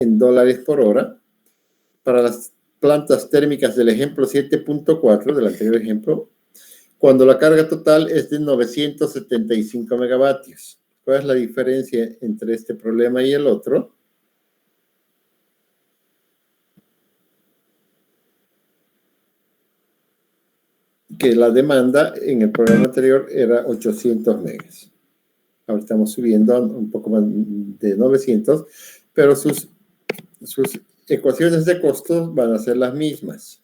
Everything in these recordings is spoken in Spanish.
en dólares por hora. Para las plantas térmicas del ejemplo 7.4, del anterior ejemplo, cuando la carga total es de 975 megavatios. ¿Cuál es la diferencia entre este problema y el otro? Que la demanda en el programa anterior era 800 megas. Ahora estamos subiendo a un poco más de 900, pero sus ecuaciones de costos van a ser las mismas.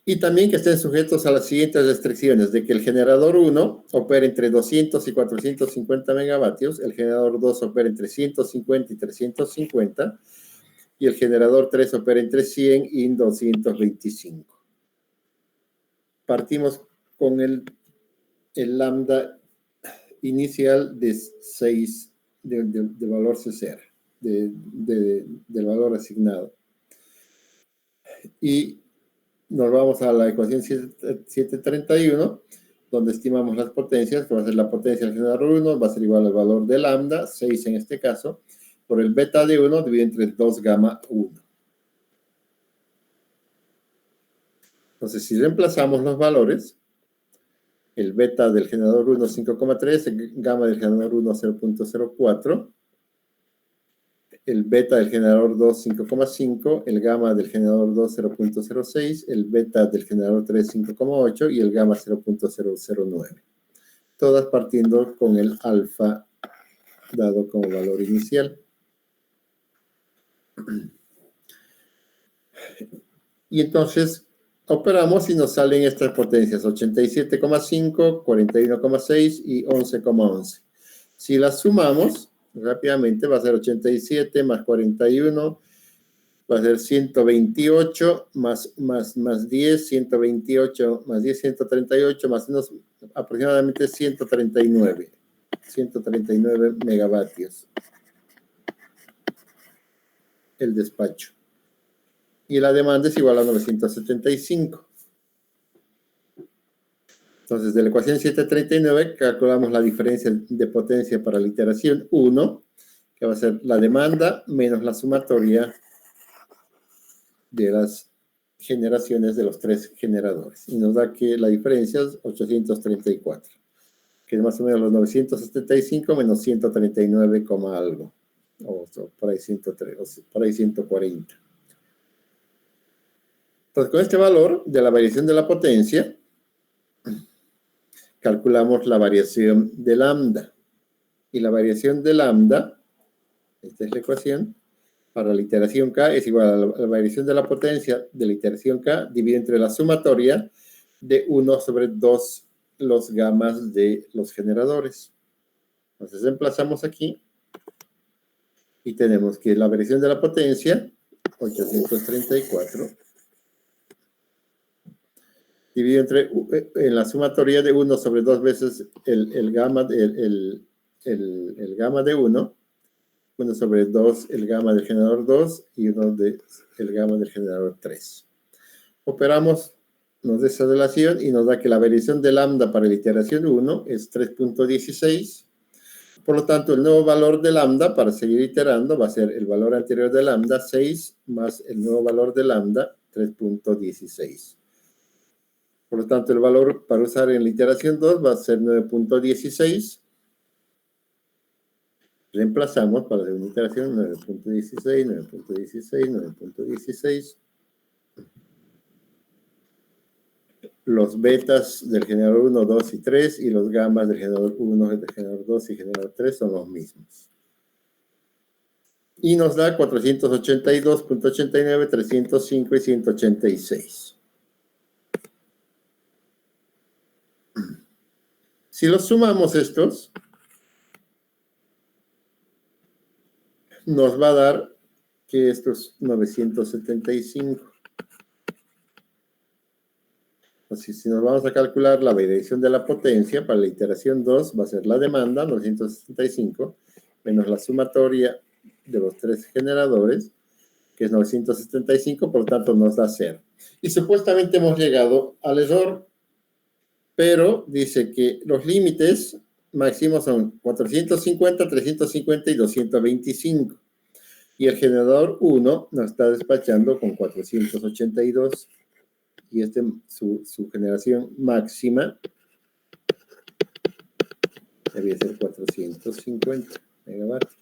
Y también que estén sujetos a las siguientes restricciones, de que el generador 1 opere entre 200 y 450 megavatios, el generador 2 opere entre 150 y 350, y el generador 3 opera entre 100 y 225. Partimos con el lambda inicial de 6 de valor CCR, del valor asignado. Y nos vamos a la ecuación 731, donde estimamos las potencias, que va a ser la potencia del generador 1, va a ser igual al valor de lambda, 6 en este caso, por el beta de 1 dividido entre 2 gamma 1. Entonces, si reemplazamos los valores, el beta del generador 1 5,3, el gamma del generador 1 0.04, el beta del generador 2 5,5, el gamma del generador 2 0.06, el beta del generador 3 5,8 y el gamma 0.009. Todas partiendo con el alfa dado como valor inicial. Y entonces operamos y nos salen estas potencias, 87,5, 41,6 y 11,11. Si las sumamos, rápidamente va a ser 87 más 41, va a ser 128 más 10, 128 más 10, 138, más unos aproximadamente 139 megavatios. El despacho. Y la demanda es igual a 975. Entonces, de la ecuación 739 calculamos la diferencia de potencia para la iteración 1, que va a ser la demanda menos la sumatoria de las generaciones de los 3 generadores. Y nos da que la diferencia es 834, que es más o menos los 975 menos 139, algo. O por ahí 103, o por ahí 140. Entonces, con este valor de la variación de la potencia, calculamos la variación de lambda. Y la variación de lambda, esta es la ecuación, para la iteración K es igual a la variación de la potencia de la iteración K dividido entre la sumatoria de 1 sobre 2 los gamas de los generadores. Entonces, reemplazamos aquí y tenemos que la variación de la potencia, 834, dividido entre en la sumatoria de 1 sobre 2 veces el gamma de 1, 1 sobre 2 el gamma del generador 2 y 1 de el gamma del generador 3. Operamos, nos da esa relación y nos da que la variación de lambda para la iteración 1 es 3.16. Por lo tanto, el nuevo valor de lambda para seguir iterando va a ser el valor anterior de lambda, 6, más el nuevo valor de lambda, 3.16. Por lo tanto, el valor para usar en la iteración 2 va a ser 9.16. Reemplazamos para hacer una iteración 9.16, 9.16, 9.16. Los betas del generador 1, 2 y 3 y los gamas del generador 1, del generador 2 y generador 3 son los mismos. Y nos da 482.89, 305 y 186. Si los sumamos estos, nos va a dar que esto es 975. Así, si nos vamos a calcular la variación de la potencia para la iteración 2, va a ser la demanda, 975, menos la sumatoria de los 3 generadores, que es 975, por lo tanto nos da 0. Y supuestamente hemos llegado al error, pero dice que los límites máximos son 450, 350 y 225. Y el generador 1 nos está despachando con 482. Y su generación máxima debe ser 450 megavatios.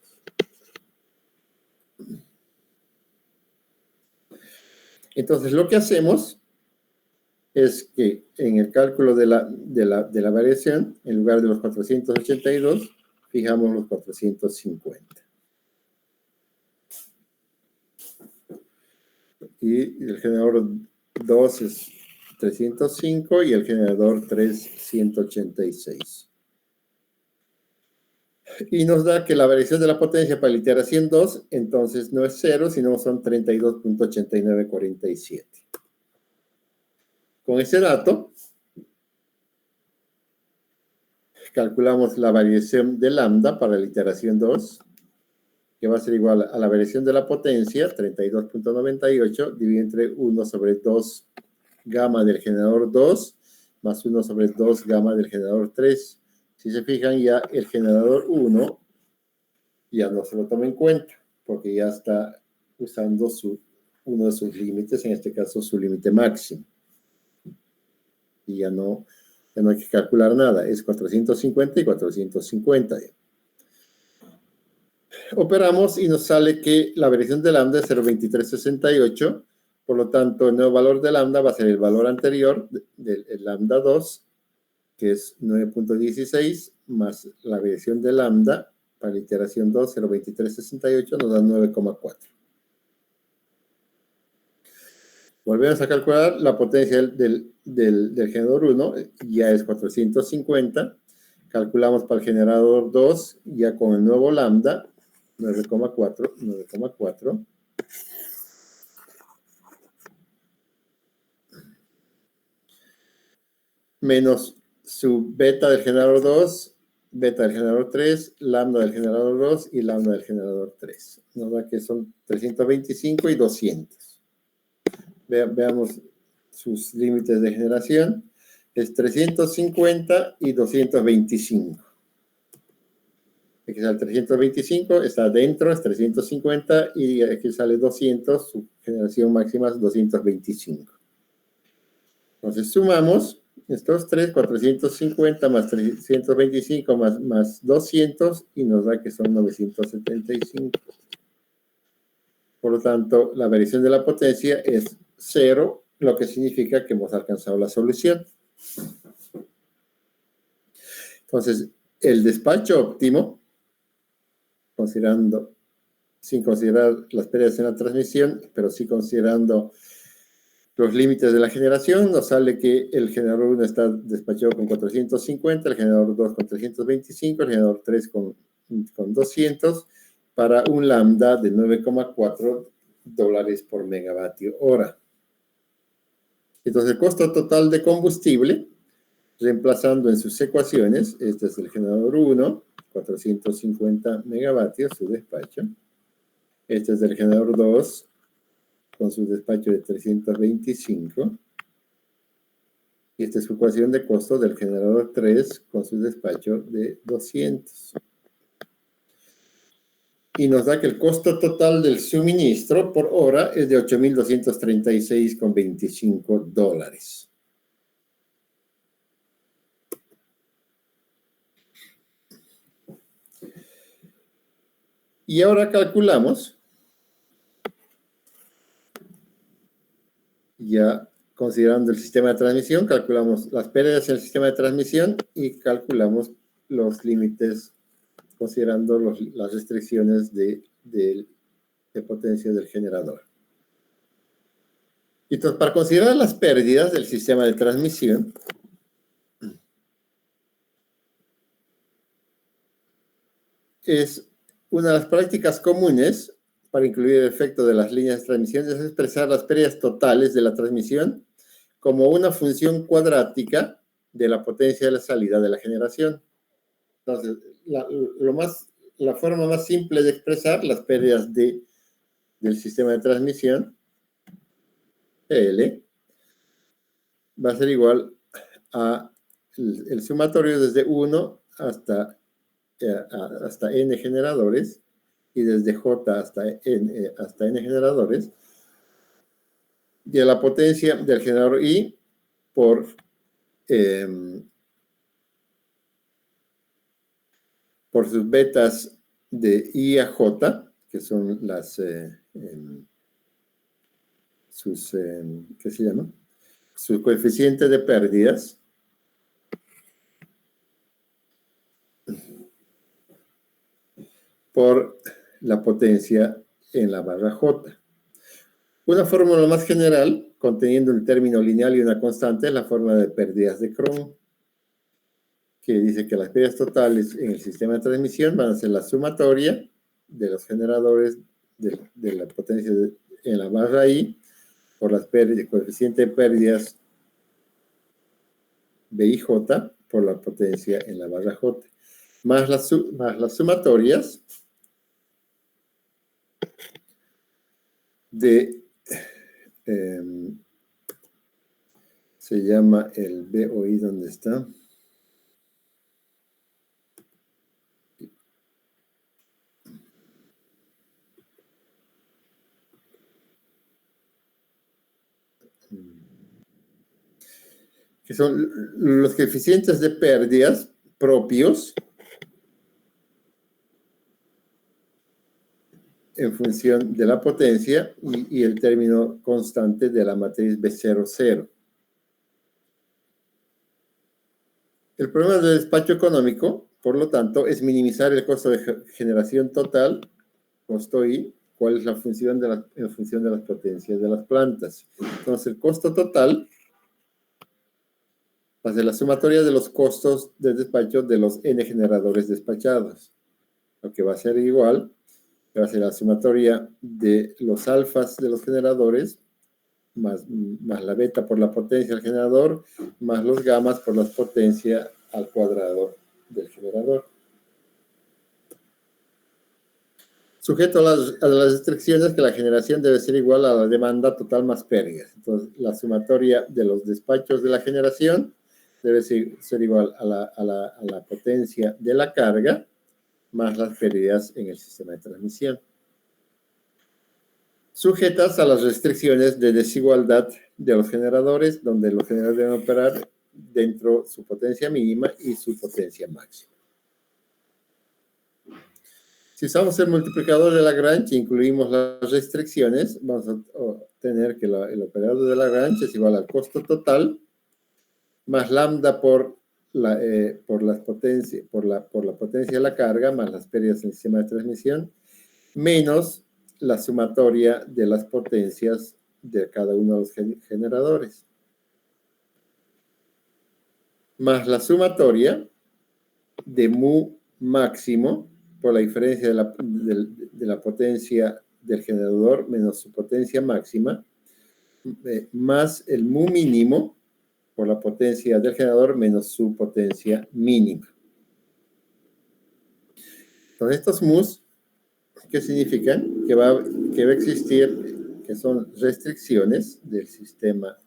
Entonces, lo que hacemos es que en el cálculo de la variación, en lugar de los 482, fijamos los 450. Y el generador 2 es 305 y el generador 3, 186. Y nos da que la variación de la potencia para la iteración 2, entonces no es 0, sino son 32.8947. Con ese dato, calculamos la variación de lambda para la iteración 2, que va a ser igual a la variación de la potencia, 32.98, dividido entre 1 sobre 2 gamma del generador 2, más 1 sobre 2 gamma del generador 3. Si se fijan, ya el generador 1 ya no se lo toma en cuenta, porque ya está usando uno de sus límites, en este caso su límite máximo. Y ya no hay que calcular nada, es 450 y 450. Operamos y nos sale que la variación de lambda es 0.2368, por lo tanto el nuevo valor de lambda va a ser el valor anterior del lambda 2, que es 9.16, más la variación de lambda para la iteración 2, 0.2368, nos da 9.4. Volvemos a calcular la potencia del generador 1, ya es 450. Calculamos para el generador 2, ya con el nuevo lambda, 9.4. Menos su beta del generador 2, beta del generador 3, lambda del generador 2 y lambda del generador 3. Nos da que son 325 y 200. Veamos sus límites de generación. Es 350 y 225. Aquí sale 325, está dentro, es 350, y aquí sale 200, su generación máxima es 225. Entonces sumamos estos tres, 450 más 325 más 200, y nos da que son 975. Por lo tanto, la variación de la potencia es 0, lo que significa que hemos alcanzado la solución. Entonces, el despacho óptimo, sin considerar las pérdidas en la transmisión, pero sí considerando los límites de la generación, nos sale que el generador 1 está despachado con 450, el generador 2 con 325, el generador 3 con 200, para un lambda de $9.4 por megavatio hora. Entonces, el costo total de combustible, reemplazando en sus ecuaciones, este es el generador 1, 450 megavatios, su despacho. Este es el generador 2, con su despacho de 325. Y esta es su ecuación de costo del generador 3, con su despacho de 200. Y nos da que el costo total del suministro por hora es de $8,236,25. Y ahora calculamos, ya considerando el sistema de transmisión, calculamos las pérdidas en el sistema de transmisión y calculamos los límites considerando las restricciones de potencia del generador. Entonces, para considerar las pérdidas del sistema de transmisión, es una de las prácticas comunes para incluir el efecto de las líneas de transmisión es expresar las pérdidas totales de la transmisión como una función cuadrática de la potencia de la salida de la generación. Entonces, la forma más simple de expresar las pérdidas del sistema de transmisión, L, va a ser igual a el sumatorio desde 1 hasta n generadores y desde J hasta n generadores, y a la potencia del generador I por sus betas de I a J, que son ¿qué se llama? Su coeficiente de pérdidas, por la potencia en la barra J. Una fórmula más general, conteniendo el término lineal y una constante, es la fórmula de pérdidas de Cron, que dice que las pérdidas totales en el sistema de transmisión van a ser la sumatoria de los generadores de la potencia en la barra I por las pérdidas, coeficiente de pérdidas BIJ por la potencia en la barra J, más las sumatorias de se llama el BOI, ¿dónde está? Que son los coeficientes de pérdidas propios en función de la potencia y el término constante de la matriz B00. El problema del despacho económico, por lo tanto, es minimizar el costo de generación total, costo I, cuál es la función en función de las potencias de las plantas. Entonces, el costo total va a ser la sumatoria de los costos de despacho de los n generadores despachados, lo que va a ser igual, va a ser la sumatoria de los alfas de los generadores, más la beta por la potencia del generador, más los gamas por la potencia al cuadrado del generador. Sujeto a las restricciones que la generación debe ser igual a la demanda total más pérdidas. Entonces, la sumatoria de los despachos de la generación debe ser igual a la potencia de la carga más las pérdidas en el sistema de transmisión. Sujetas a las restricciones de desigualdad de los generadores, donde los generadores deben operar dentro de su potencia mínima y su potencia máxima. Si usamos el multiplicador de Lagrange e incluimos las restricciones, vamos a obtener que el operador de Lagrange es igual al costo total más lambda por la potencia de la carga más las pérdidas en el sistema de transmisión menos la sumatoria de las potencias de cada uno de los generadores más la sumatoria de mu máximo por la diferencia de la potencia del generador menos su potencia máxima, más el mu mínimo por la potencia del generador menos su potencia mínima. Entonces, estos mus, ¿qué significan? Que va a existir, que son restricciones del sistema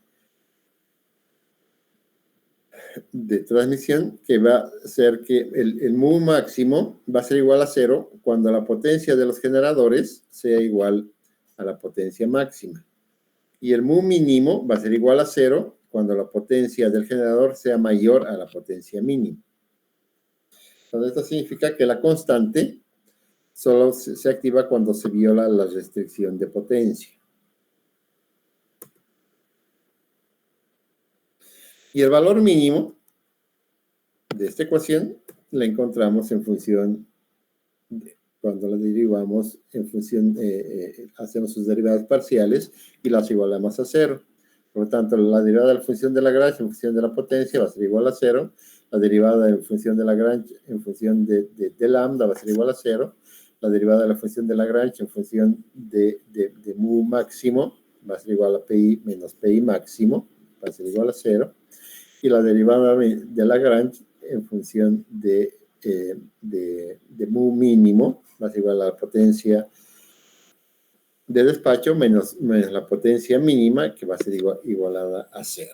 de transmisión, que va a ser que el mu máximo va a ser igual a 0 cuando la potencia de los generadores sea igual a la potencia máxima. Y el mu mínimo va a ser igual a 0 cuando la potencia del generador sea mayor a la potencia mínima. Entonces, esto significa que la constante solo se activa cuando se viola la restricción de potencia. Y el valor mínimo de esta ecuación la encontramos en función cuando la derivamos en función, hacemos sus derivadas parciales y las igualamos a 0. Por lo tanto, la derivada de la función de Lagrange en función de la potencia va a ser igual a 0. La derivada en función de Lagrange en función de lambda va a ser igual a 0. La derivada de la función de Lagrange en función de mu máximo va a ser igual a pi menos pi máximo, va a ser igual a 0. Y la derivada de Lagrange en función de mu mínimo va a ser igual a la potencia de despacho menos la potencia mínima, que va a ser igualada a 0.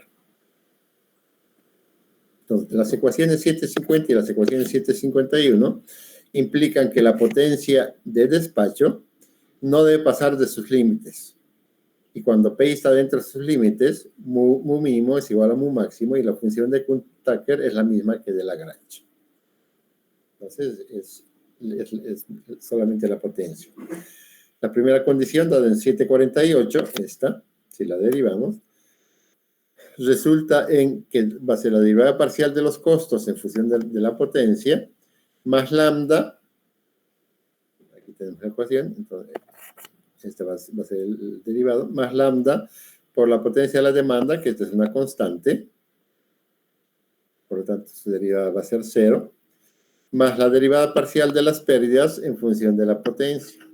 Entonces, las ecuaciones 750 y las ecuaciones 751 implican que la potencia de despacho no debe pasar de sus límites. Y cuando P está dentro de sus límites, mu mínimo es igual a mu máximo y la función de Kuhn-Tucker es la misma que de Lagrange. Entonces, es solamente la potencia. La primera condición, dada en 748, esta, si la derivamos, resulta en que va a ser la derivada parcial de los costos en función de la potencia, más lambda, aquí tenemos la ecuación, entonces este va a ser el derivado, más lambda por la potencia de la demanda, que esta es una constante, por lo tanto su derivada va a ser 0, más la derivada parcial de las pérdidas en función de la potencia,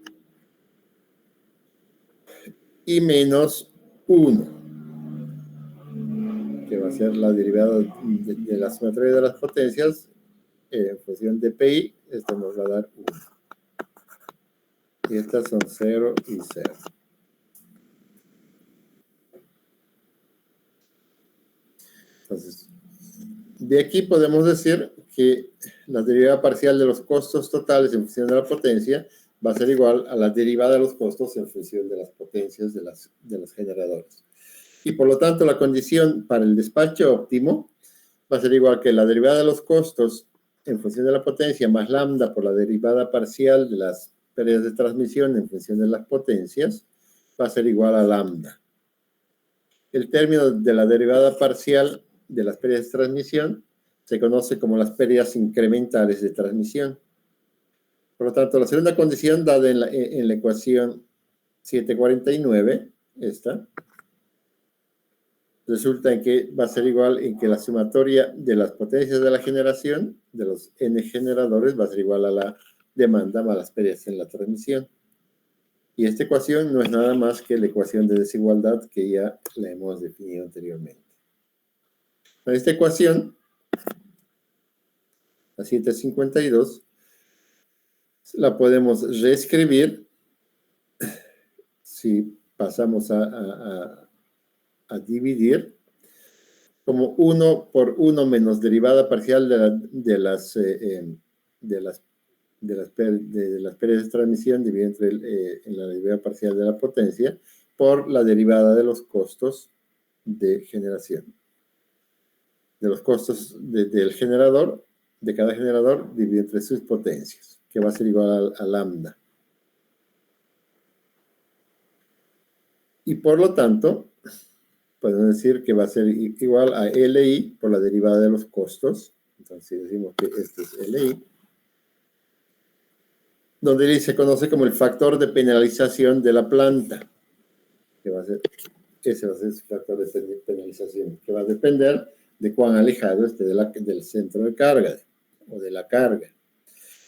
y menos 1, que va a ser la derivada de la sumatoria de las potencias en función de pi, esto nos va a dar 1. Y estas son 0 y 0. Entonces, de aquí podemos decir que la derivada parcial de los costos totales en función de la potencia va a ser igual a la derivada de los costos en función de las potencias de los generadores. Y por lo tanto, la condición para el despacho óptimo va a ser igual que la derivada de los costos en función de la potencia más lambda por la derivada parcial de las pérdidas de transmisión en función de las potencias va a ser igual a lambda. El término de la derivada parcial de las pérdidas de transmisión se conoce como las pérdidas incrementales de transmisión. Por lo tanto, la segunda condición dada en la ecuación 749, esta, resulta en que va a ser igual en que la sumatoria de las potencias de la generación, de los n generadores, va a ser igual a la demanda más las pérdidas en la transmisión. Y esta ecuación no es nada más que la ecuación de desigualdad que ya la hemos definido anteriormente. Esta ecuación, la 752, la podemos reescribir si pasamos a dividir como 1 por 1 menos derivada parcial de las pérdidas de transmisión dividido en la derivada parcial de la potencia por la derivada de los costos de generación. De los costos del generador, de cada generador, dividido entre sus potencias, que va a ser igual a lambda. Y por lo tanto, podemos decir que va a ser igual a LI por la derivada de los costos. Entonces decimos que este es LI. Donde LI se conoce como el factor de penalización de la planta. Que va a ser, ese va a ser su factor de penalización, que va a depender de cuán alejado esté del centro de carga o de la carga.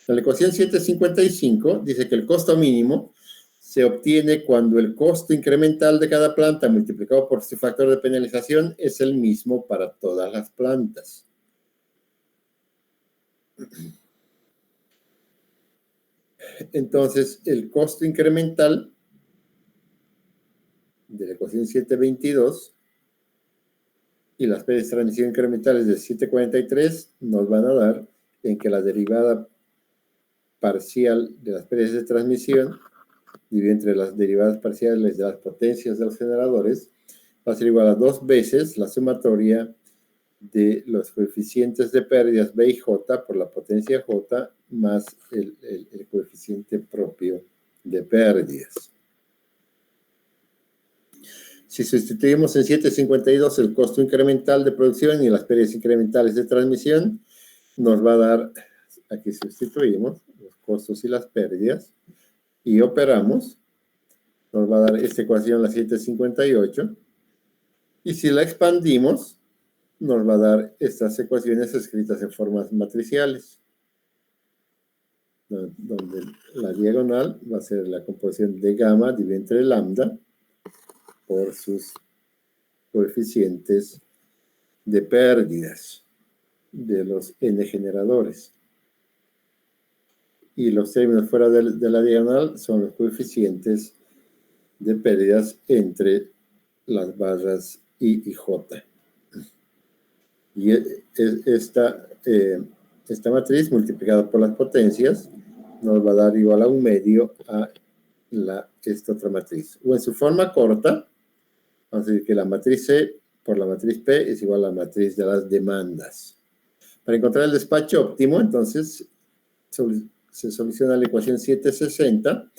La ecuación 755 dice que el costo mínimo se obtiene cuando el costo incremental de cada planta multiplicado por su factor de penalización es el mismo para todas las plantas. Entonces, el costo incremental de la ecuación 722 y las pérdidas de transmisión incrementales de 743 nos van a dar en que la derivada parcial de las pérdidas de transmisión dividido entre las derivadas parciales de las potencias de los generadores va a ser igual a 2 veces la sumatoria de los coeficientes de pérdidas B y J por la potencia J más el coeficiente propio de pérdidas. Si sustituimos en 752 el costo incremental de producción y las pérdidas incrementales de transmisión, nos va a dar, aquí sustituimos los costos y las pérdidas y operamos, nos va a dar esta ecuación, la 758, y si la expandimos, nos va a dar estas ecuaciones escritas en formas matriciales, donde la diagonal va a ser la composición de gamma dividida entre lambda por sus coeficientes de pérdidas de los n generadores. Y los términos fuera de la diagonal son los coeficientes de pérdidas entre las barras I y J. Y esta matriz multiplicada por las potencias nos va a dar igual a 1/2 a esta otra matriz. O en su forma corta, vamos a decir que la matriz C por la matriz P es igual a la matriz de las demandas. Para encontrar el despacho óptimo, entonces, se soluciona la ecuación 760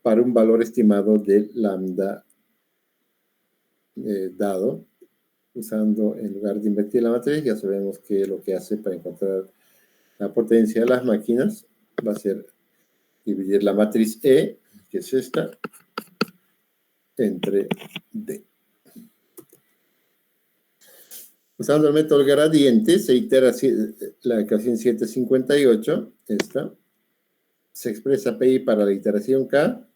para un valor estimado de lambda dado, usando, en lugar de invertir la matriz, ya sabemos que lo que hace para encontrar la potencia de las máquinas va a ser dividir la matriz E, que es esta, entre D. Usando el método gradiente, se itera la ecuación 758, esta. Se expresa PI para la iteración K.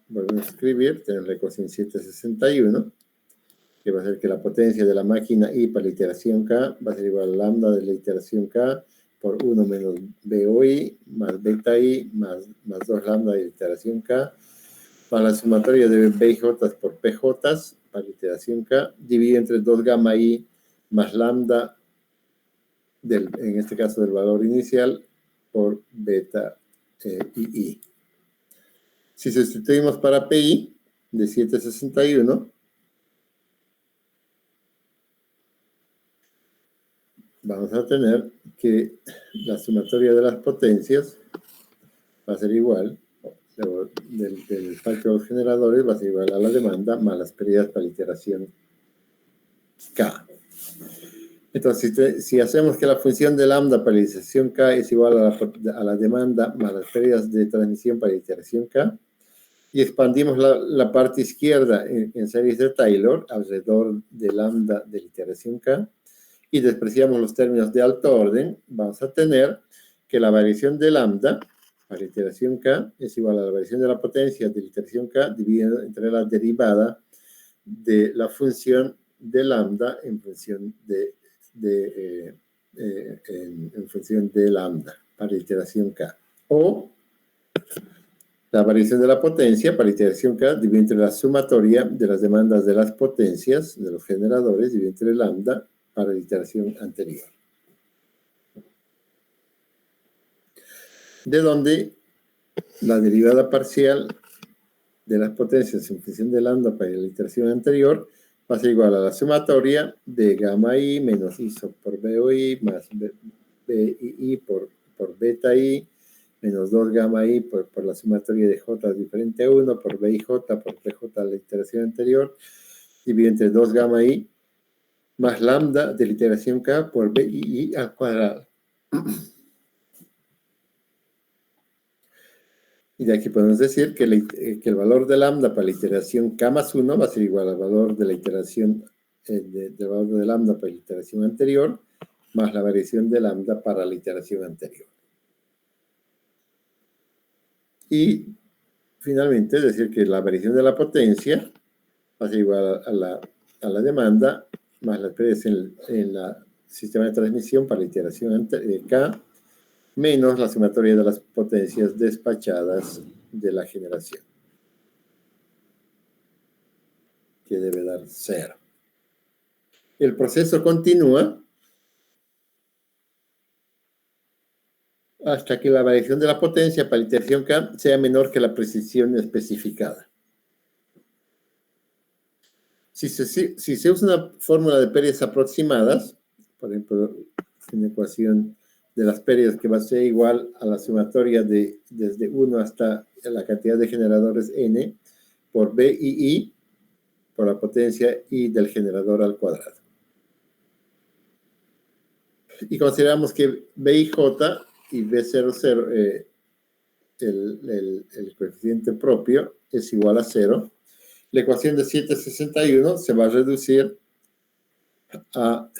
Volvemos a escribir, tenemos la ecuación 761, que va a ser que la potencia de la máquina I para la iteración K va a ser igual a lambda de la iteración K por 1 menos BOI más beta I más 2 lambda de la iteración K, para la sumatoria de BIJ por PJ para la iteración K, dividido entre 2 gamma I más lambda, en este caso del valor inicial, por beta II. Si sustituimos para PI de 761, vamos a tener que la sumatoria de las potencias va a ser igual, del factor de los generadores va a ser igual a la demanda más las pérdidas para la iteración K. Entonces, si hacemos que la función de lambda para la iteración K es igual a la demanda más las pérdidas de transmisión para la iteración K, y expandimos la parte izquierda en series de Taylor alrededor de lambda de la iteración K, y despreciamos los términos de alto orden, vamos a tener que la variación de lambda para la iteración K es igual a la variación de la potencia de la iteración K dividida entre la derivada de la función de lambda en función en función de lambda para la iteración K. O la variación de la potencia para la iteración K dividida entre la sumatoria de las demandas de las potencias de los generadores dividida entre lambda para la iteración anterior. De donde la derivada parcial de las potencias en función de lambda para la iteración anterior va a ser igual a la sumatoria de gamma I menos I por BOI más BI por beta I menos 2 gamma I por la sumatoria de J diferente a 1 por BIJ por PJ a la iteración anterior dividido entre 2 gamma I más lambda de la iteración K por BI al cuadrado. Y de aquí podemos decir que el valor de lambda para la iteración K más 1 va a ser igual al valor de la iteración, del valor de lambda para la iteración anterior, más la variación de lambda para la iteración anterior. Y finalmente decir que la variación de la potencia va a ser igual a la demanda, más las pérdidas en el sistema de transmisión para la iteración K, menos la sumatoria de las potencias despachadas de la generación, que debe dar 0. El proceso continúa hasta que la variación de la potencia para la iteración K sea menor que la precisión especificada. Si se usa una fórmula de pérdidas aproximadas, por ejemplo, una ecuación de las pérdidas que va a ser igual a la sumatoria desde 1 hasta la cantidad de generadores N por BII por la potencia I del generador al cuadrado. Y consideramos que BIJ y B00, el coeficiente propio, es igual a 0. La ecuación de 761 se va a reducir a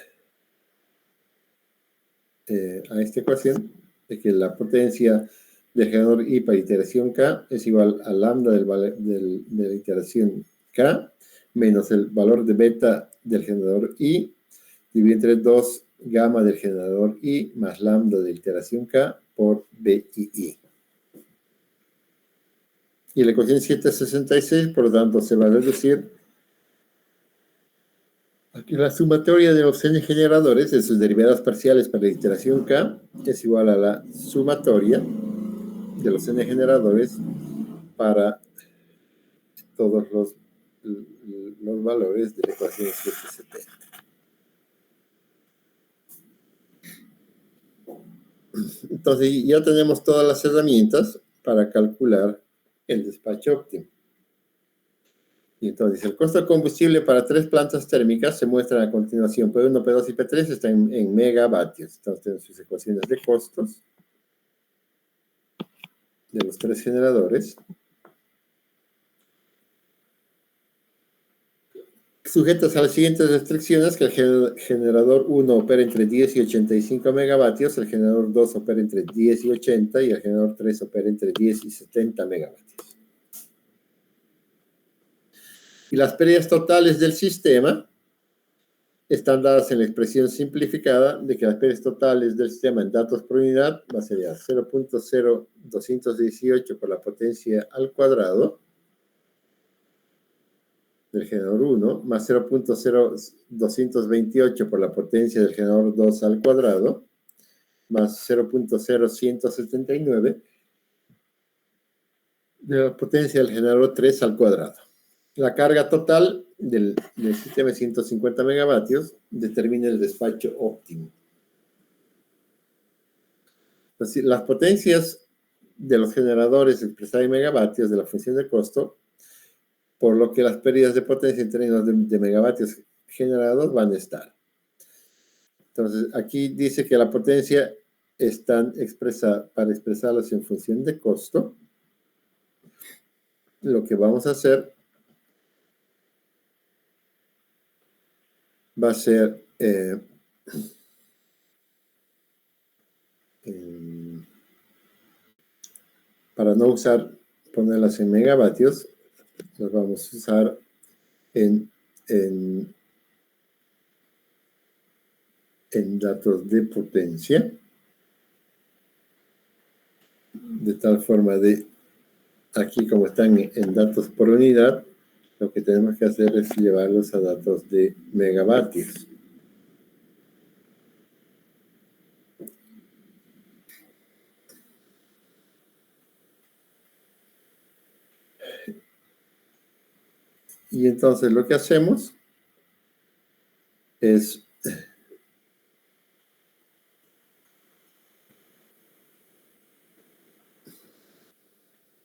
esta ecuación de que la potencia del generador I para iteración K es igual a lambda de la iteración K menos el valor de beta del generador I dividido entre 2 gamma del generador I más lambda de iteración K por BII. Y la ecuación 766, por lo tanto, se va a reducir. Aquí La sumatoria de los n generadores de sus derivadas parciales para la iteración k es igual a la sumatoria de los n generadores para todos los valores de la ecuación 770. Entonces ya tenemos todas las herramientas para calcular el despacho óptimo. Y entonces el costo de combustible para 3 plantas térmicas se muestra a continuación. P1, P2 y P3 están en megavatios. Entonces tenemos sus ecuaciones de costos de los 3 generadores, sujetas a las siguientes restricciones: que el generador 1 opera entre 10 y 85 megavatios, el generador 2 opera entre 10 y 80 y el generador 3 opera entre 10 y 70 megavatios. Y las pérdidas totales del sistema están dadas en la expresión simplificada de que las pérdidas totales del sistema en datos por unidad va a ser 0.0218 por la potencia al cuadrado del generador 1, más 0.0228 por la potencia del generador 2 al cuadrado, más 0.0179 de la potencia del generador 3 al cuadrado. La carga total del sistema de 150 megavatios determina el despacho óptimo. Entonces, las potencias de los generadores expresadas en megavatios de la función de costo, por lo que las pérdidas de potencia en términos de megavatios generados van a estar. Entonces, aquí dice que la potencia están expresada, para expresarlas en función de costo, lo que vamos a hacer va a ser para no ponerlas en megavatios, las vamos a usar en datos de potencia, de tal forma de, aquí como están en datos por unidad, lo que tenemos que hacer es llevarlos a datos de megavatios. Y entonces lo que hacemos es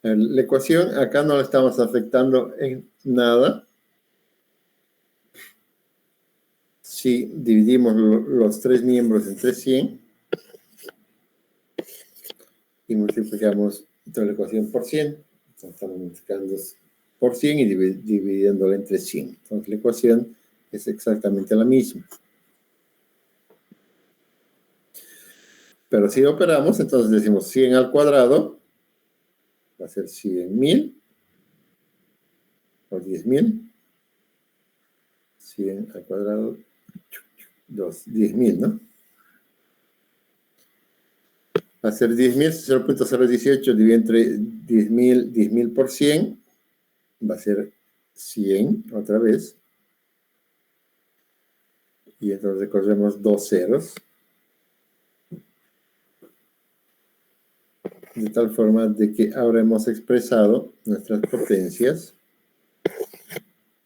la ecuación acá no la estamos afectando en nada. Si dividimos los 3 miembros entre 100 y multiplicamos toda la ecuación por 100, entonces estamos multiplicando por 100 y dividiéndola entre 100. Entonces la ecuación es exactamente la misma. Pero si operamos, entonces decimos 100 al cuadrado, va a ser 100.000, o 10.000. 100 al cuadrado, 10.000, ¿no? Va a ser 10.000, 0.018 dividido entre 10.000 por 100, va a ser 100 otra vez. Y entonces corremos 2 ceros. De tal forma de que ahora hemos expresado nuestras potencias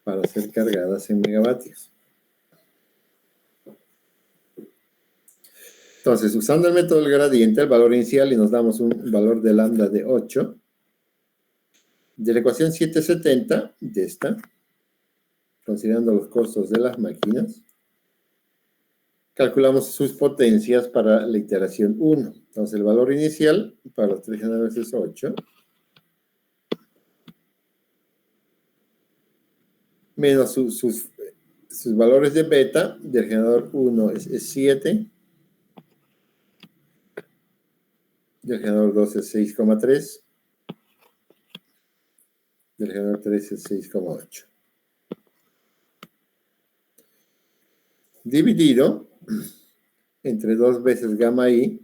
para ser cargadas en megavatios. Entonces, usando el método del gradiente, el valor inicial, y nos damos un valor de lambda de 8, de la ecuación 770, de esta, considerando los costos de las máquinas, calculamos sus potencias para la iteración 1. Entonces, el valor inicial para los 3 generadores es 8, menos sus valores de beta. Del generador 1 es 7, del generador 2 es 6,3, del generador 3 es 6,8. Dividido entre 2 veces gamma i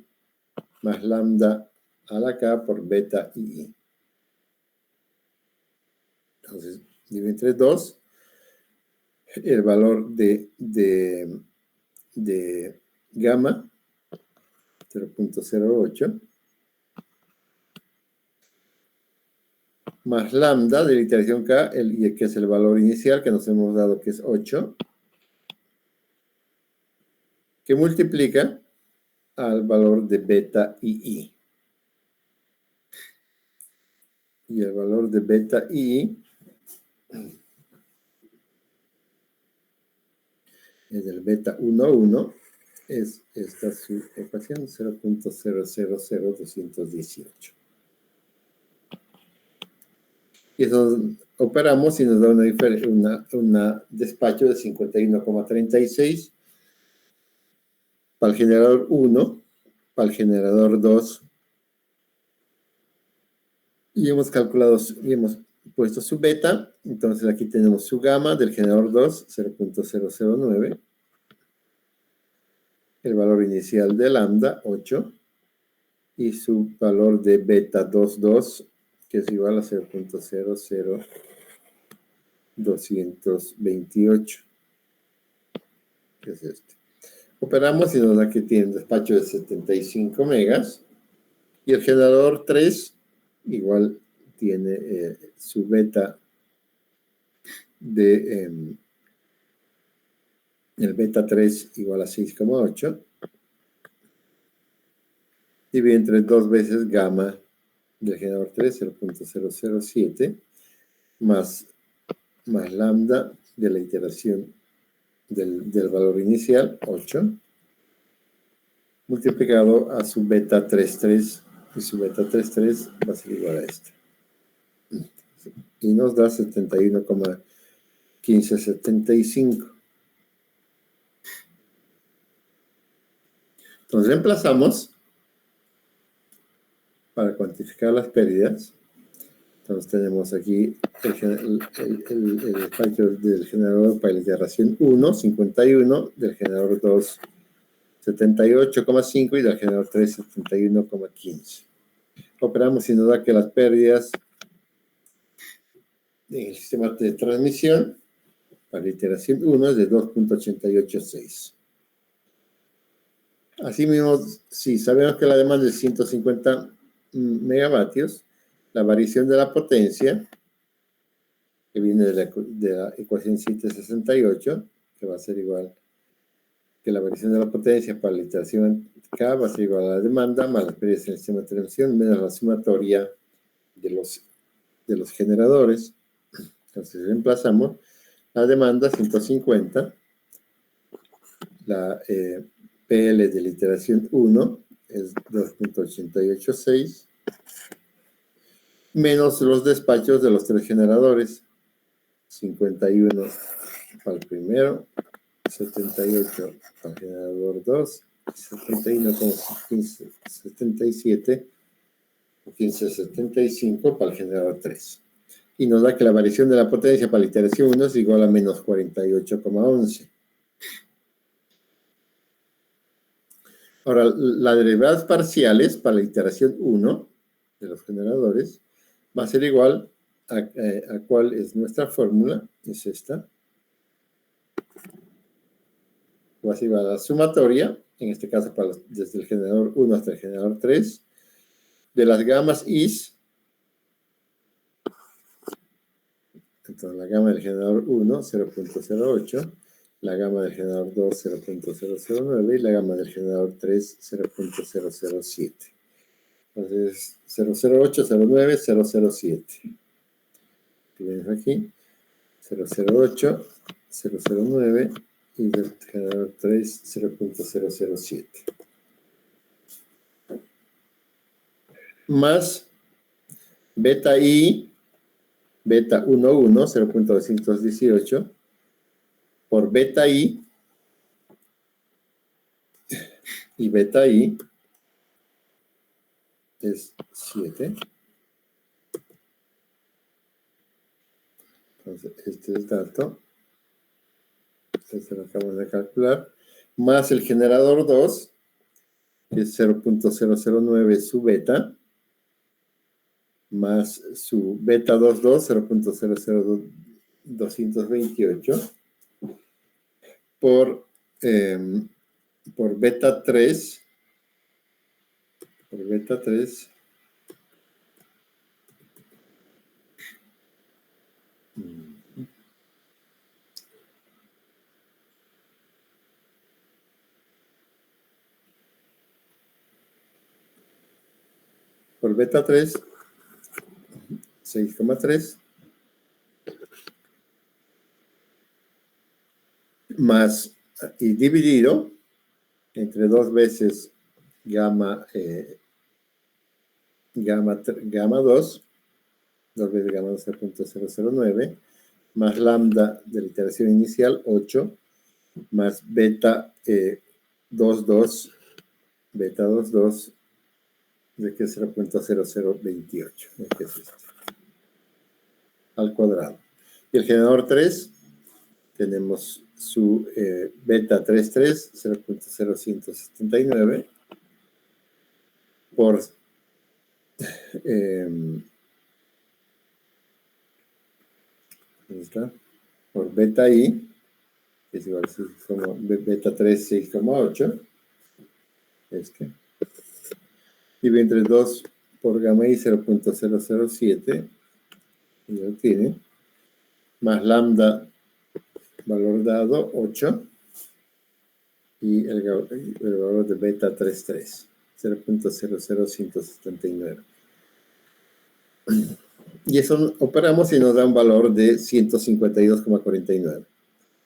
más lambda a la k por beta i. Entonces, dividido entre 2, el valor de gamma, 0.08, más lambda de la iteración K, que es el valor inicial que nos hemos dado, que es 8, que multiplica al valor de beta I. Y el valor de beta I es el beta 1,1, es esta su ecuación, 0.000218. Y eso operamos y nos da una despacho de 51,36 para el generador 1, para el generador 2. Y hemos calculado, y hemos puesto su beta. Entonces aquí tenemos su gamma del generador 2, 0.009. El valor inicial de lambda, 8. Y su valor de beta 2,2, que es igual a 0.00228. Que es este. Operamos y nos da que tiene un despacho de 75 megas. Y el generador 3 igual tiene su beta de el beta 3 igual a 6,8. Divide entre 2 veces gamma del generador 3, 0.007, más lambda de la iteración del valor inicial, 8, multiplicado a su beta 3,3, y su beta 3,3 va a ser igual a este. Y nos da 71,1575. Entonces reemplazamos para cuantificar las pérdidas. Entonces tenemos aquí el despacho del generador para la iteración 1, 51, del generador 2, 78,5 y del generador 3, 71,15. Operamos y nos da que las pérdidas en el sistema de transmisión para la iteración 1 es de 2.886. Asimismo, si sabemos que la demanda es 150 megavatios, la variación de la potencia, que viene de la ecuación 768, que va a ser igual que la variación de la potencia para la iteración K va a ser igual a la demanda más las pérdidas en el sistema de transmisión menos la sumatoria de los generadores. Entonces reemplazamos la demanda 150, la PL de la iteración 1 es 2.886, menos los despachos de los 3 generadores, 51 para el primero, 78 para el generador 2, 71,77 o 1575 para el generador 3. Y nos da que la variación de la potencia para la iteración 1 es igual a menos 48,11. Ahora, las derivadas parciales para la iteración 1 de los generadores va a ser igual a cuál es nuestra fórmula, es esta. Va a ser igual a la sumatoria, en este caso desde el generador 1 hasta el generador 3, de las gamas IS. Entonces, la gama del generador 1, 0.08, la gama del generador 2, 0.009, y la gama del generador 3, 0.007. Entonces, 008, 09, 007. Tienes aquí, 008, 009, y del generador 3, 0.007. Más beta I, beta 11, 0.218, por beta I, y beta I es 7. Entonces, este es el dato. Este lo acabamos de calcular. Más el generador 2, que es 0.009 su beta, más su beta 2,2, 0.00228, por beta 3, por beta 3, 6,3, más, y dividido entre 2 veces gamma 2, 2 veces gamma 2 0.009, más lambda de la iteración inicial, 8, más beta 22, beta 22, de que es 0.0028, que es este, al cuadrado. Y el generador 3, tenemos su beta 33, 0.0179, por por beta I, que es igual a como beta 3, 6,8, y entre 2 por gamma I, 0.007, y lo tiene, más lambda, valor dado, 8, y el valor de beta 33, 0.00179. Y eso operamos y nos da un valor de 152,49.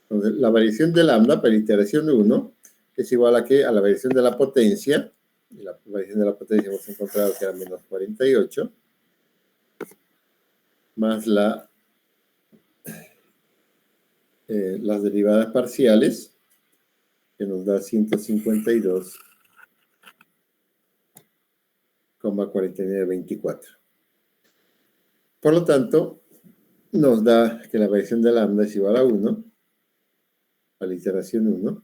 Entonces, la variación de lambda para la iteración 1 es igual a la variación de la potencia. Y la variación de la potencia hemos encontrado que era menos 48, más las derivadas parciales, que nos da 152,4924. Por lo tanto, nos da que la variación de lambda es igual a 1, a la iteración 1,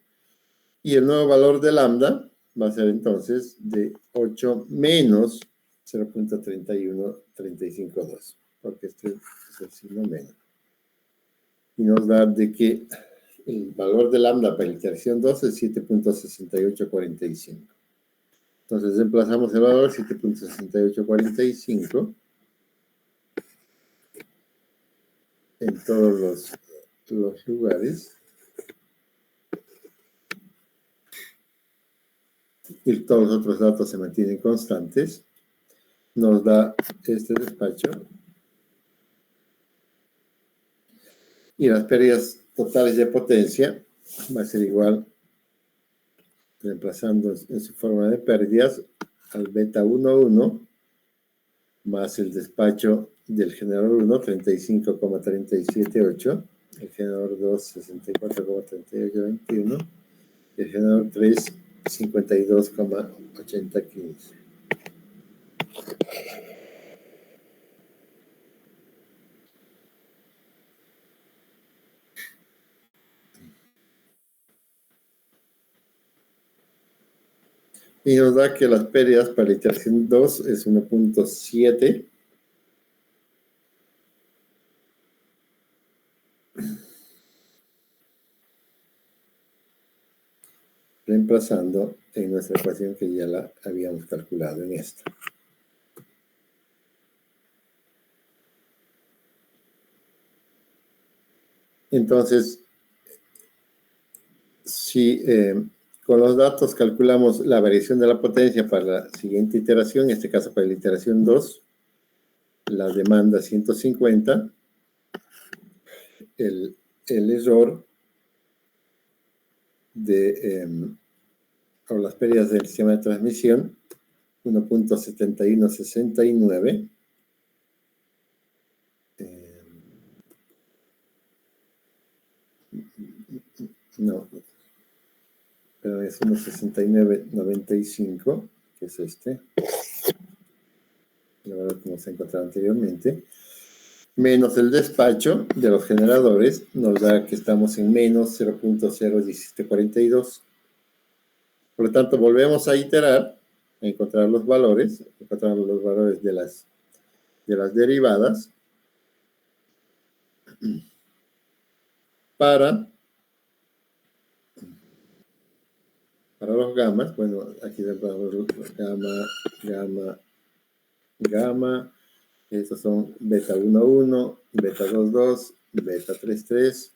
y el nuevo valor de lambda va a ser entonces de 8 menos 0.31352, porque este es el signo menos. Y nos da de que el valor de lambda para la iteración 2 es 7.6845. Entonces reemplazamos el valor 7.6845 en todos los lugares. Y todos los otros datos se mantienen constantes. Nos da este despacho. Y las pérdidas totales de potencia va a ser igual, reemplazando en su forma de pérdidas, al beta 1,1 más el despacho del generador 1, 35,378, el generador 2, 64,3821, y el generador 3, 52,8015. Y nos da que las pérdidas para la iteración 2 es 1.7. Reemplazando en nuestra ecuación que ya la habíamos calculado en esta. Entonces, si con los datos calculamos la variación de la potencia para la siguiente iteración, en este caso para la iteración 2, la demanda 150, el error o las pérdidas del sistema de transmisión, 1.7169. No, pero es 1.6995, que es este. La verdad, como se encontraba anteriormente. Menos el despacho de los generadores, nos da que estamos en menos 0.01742. Por lo tanto, volvemos a iterar, a encontrar los valores, de las derivadas, para Para los gamas, bueno, aquí tenemos gamma, gamma, gamma. Estos son beta 1,1, beta 2,2, beta 3,3.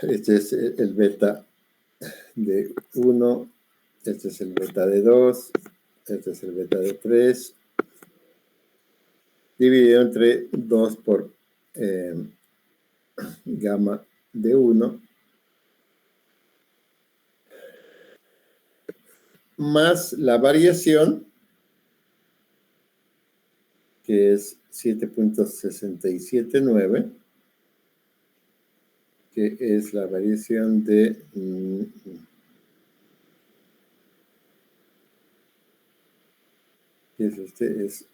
Este es el beta de 1, este es el beta de 2, este es el beta de 3, dividido entre 2 por gamma de 1, más la variación, que es 7.679, que es la variación de ¿qué es este? Es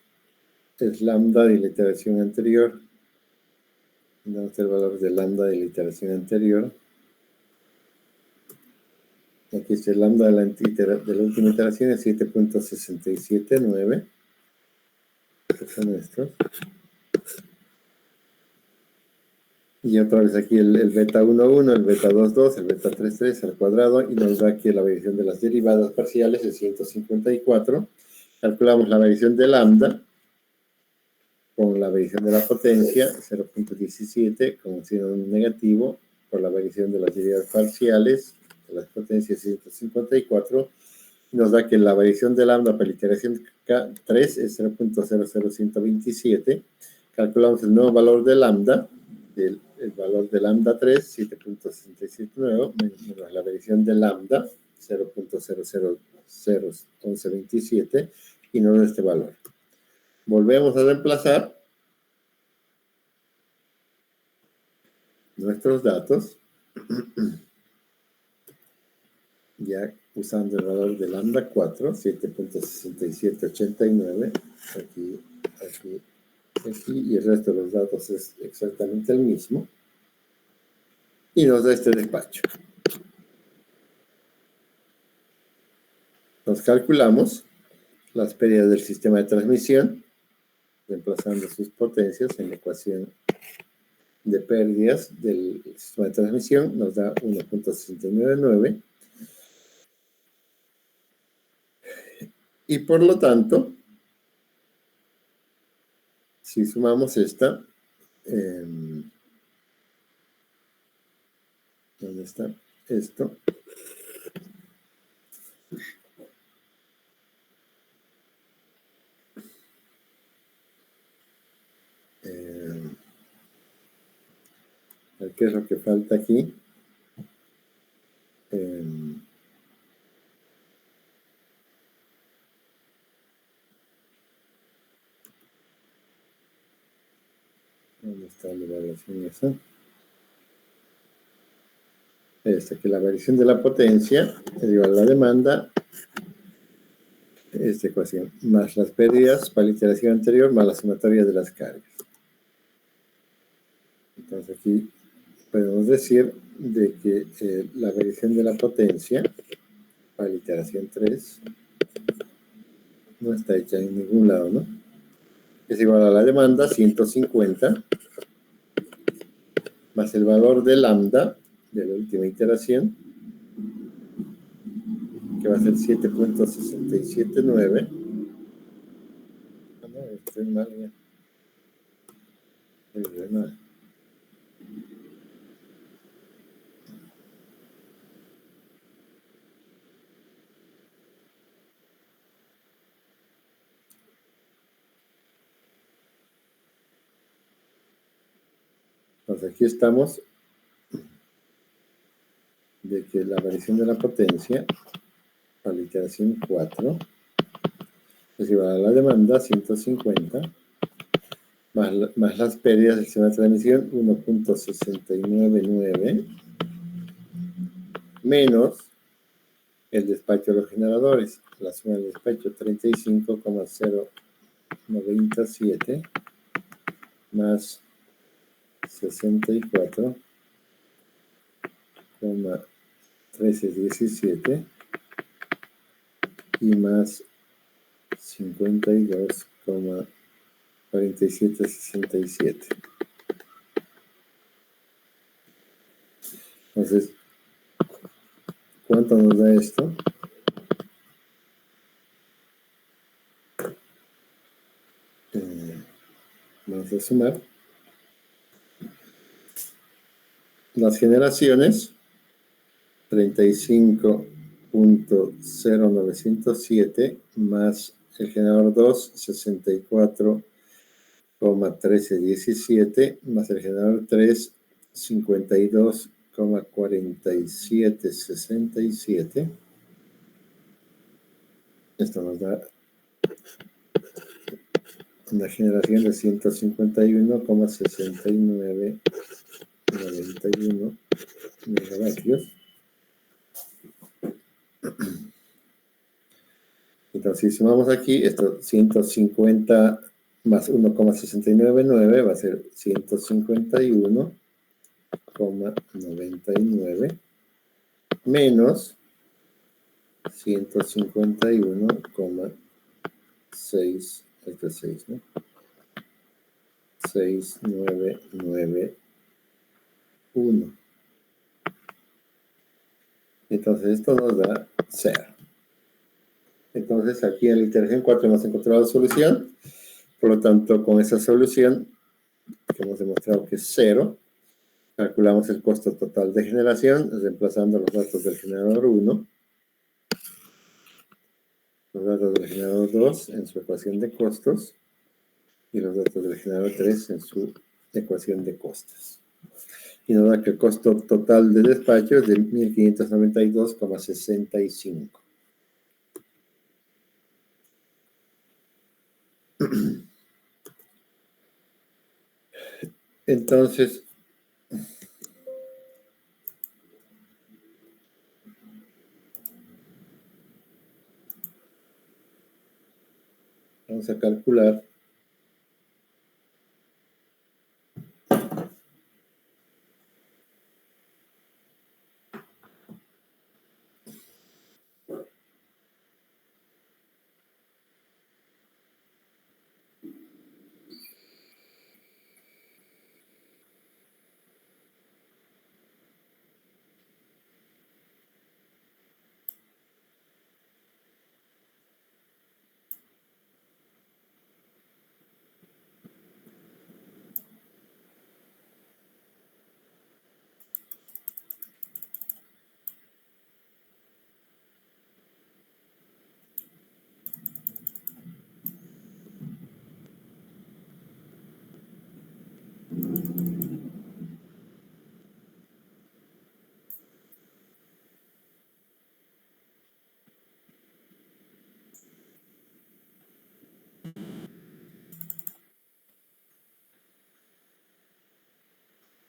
lambda de la iteración anterior. Damos el valor de lambda de la iteración anterior. Aquí está el lambda de la última iteración, es 7.679. Estos son estos. Y otra vez aquí el beta 1,1, el beta 2,2, el beta 3,3 al cuadrado, y nos da aquí la variación de las derivadas parciales de 154. Calculamos la variación de lambda con la variación de la potencia, 0.17, con un signo negativo, por la variación de las derivadas parciales de las potencias 154, nos da que la variación de lambda para la iteración 3 es 0.00127. Calculamos el nuevo valor de lambda, el valor de lambda 3, 7.679, menos la variación de lambda, 0.0001127, y nos da este valor. Volvemos a reemplazar nuestros datos, ya usando el valor de lambda 4, 7.6789, aquí, aquí, aquí, y el resto de los datos es exactamente el mismo, y nos da este despacho. Nos calculamos las pérdidas del sistema de transmisión, reemplazando sus potencias en la ecuación de pérdidas del sistema de transmisión, nos da 1.699, y por lo tanto, si sumamos esta, ¿dónde está esto? ¿Qué es lo que falta aquí? ¿Dónde está la evaluación esa? Que la variación de la potencia es igual a la demanda, esta ecuación, más las pérdidas para la iteración anterior, más la sumatoria de las cargas. Entonces aquí podemos decir de que la variación de la potencia para la iteración 3 no está hecha en ningún lado, ¿no? Es igual a la demanda, 150, más el valor de lambda de la última iteración, que va a ser 7.679. No, estoy mal ya. Estoy mal. Entonces aquí estamos de que la variación de la potencia para la iteración 4 es igual a la demanda, 150, más las pérdidas del sistema de transmisión, 1.699, menos el despacho de los generadores, la suma del despacho 35,097, más 64,1317, y más 52,4767. Entonces, ¿Cuánto nos da esto? Vamos a sumar. Las generaciones, 35.0907 más el generador 2, 64,1317 más el generador 3, 52,4767. Esto nos da una generación de 151,6991 megavatios. Entonces, si sumamos aquí, esto 150 más 1,699 va a ser 151,99 menos 151,6, este es 6, ¿no? 6991. Entonces, esto nos da 0. Entonces, aquí en la iteración 4 hemos encontrado la solución. Por lo tanto, con esa solución, que hemos demostrado que es 0, calculamos el costo total de generación, reemplazando los datos del generador 1, los datos del generador 2 en su ecuación de costos, y los datos del generador 3 en su ecuación de costos. Y nos da que el costo total de despacho es de 1.592,65. Entonces, vamos a calcular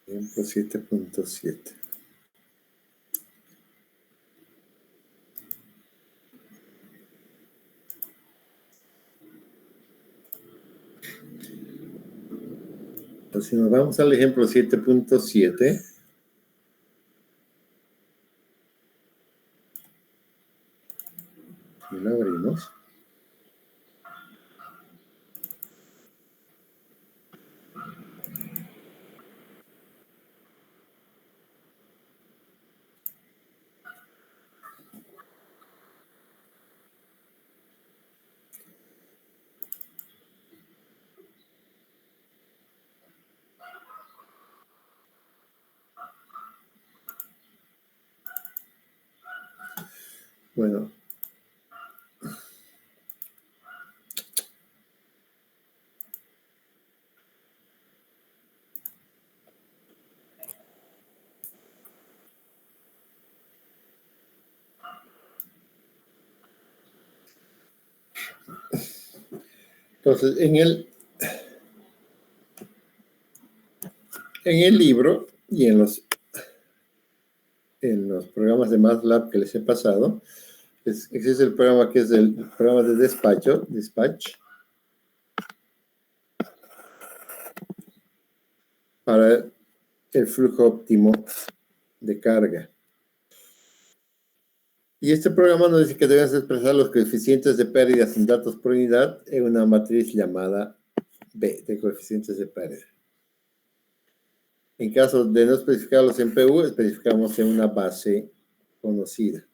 ejemplo 7.7. Entonces, si nos vamos al ejemplo 7.7, y lo abrimos. Bueno, entonces en el libro y en los programas de MATLAB que les he pasado, existe el programa que es el programa de dispatch, para el flujo óptimo de carga. Y este programa nos dice que debemos expresar los coeficientes de pérdidas en datos por unidad en una matriz llamada B, de coeficientes de pérdida. En caso de no especificarlos en PU, especificamos en una base conocida.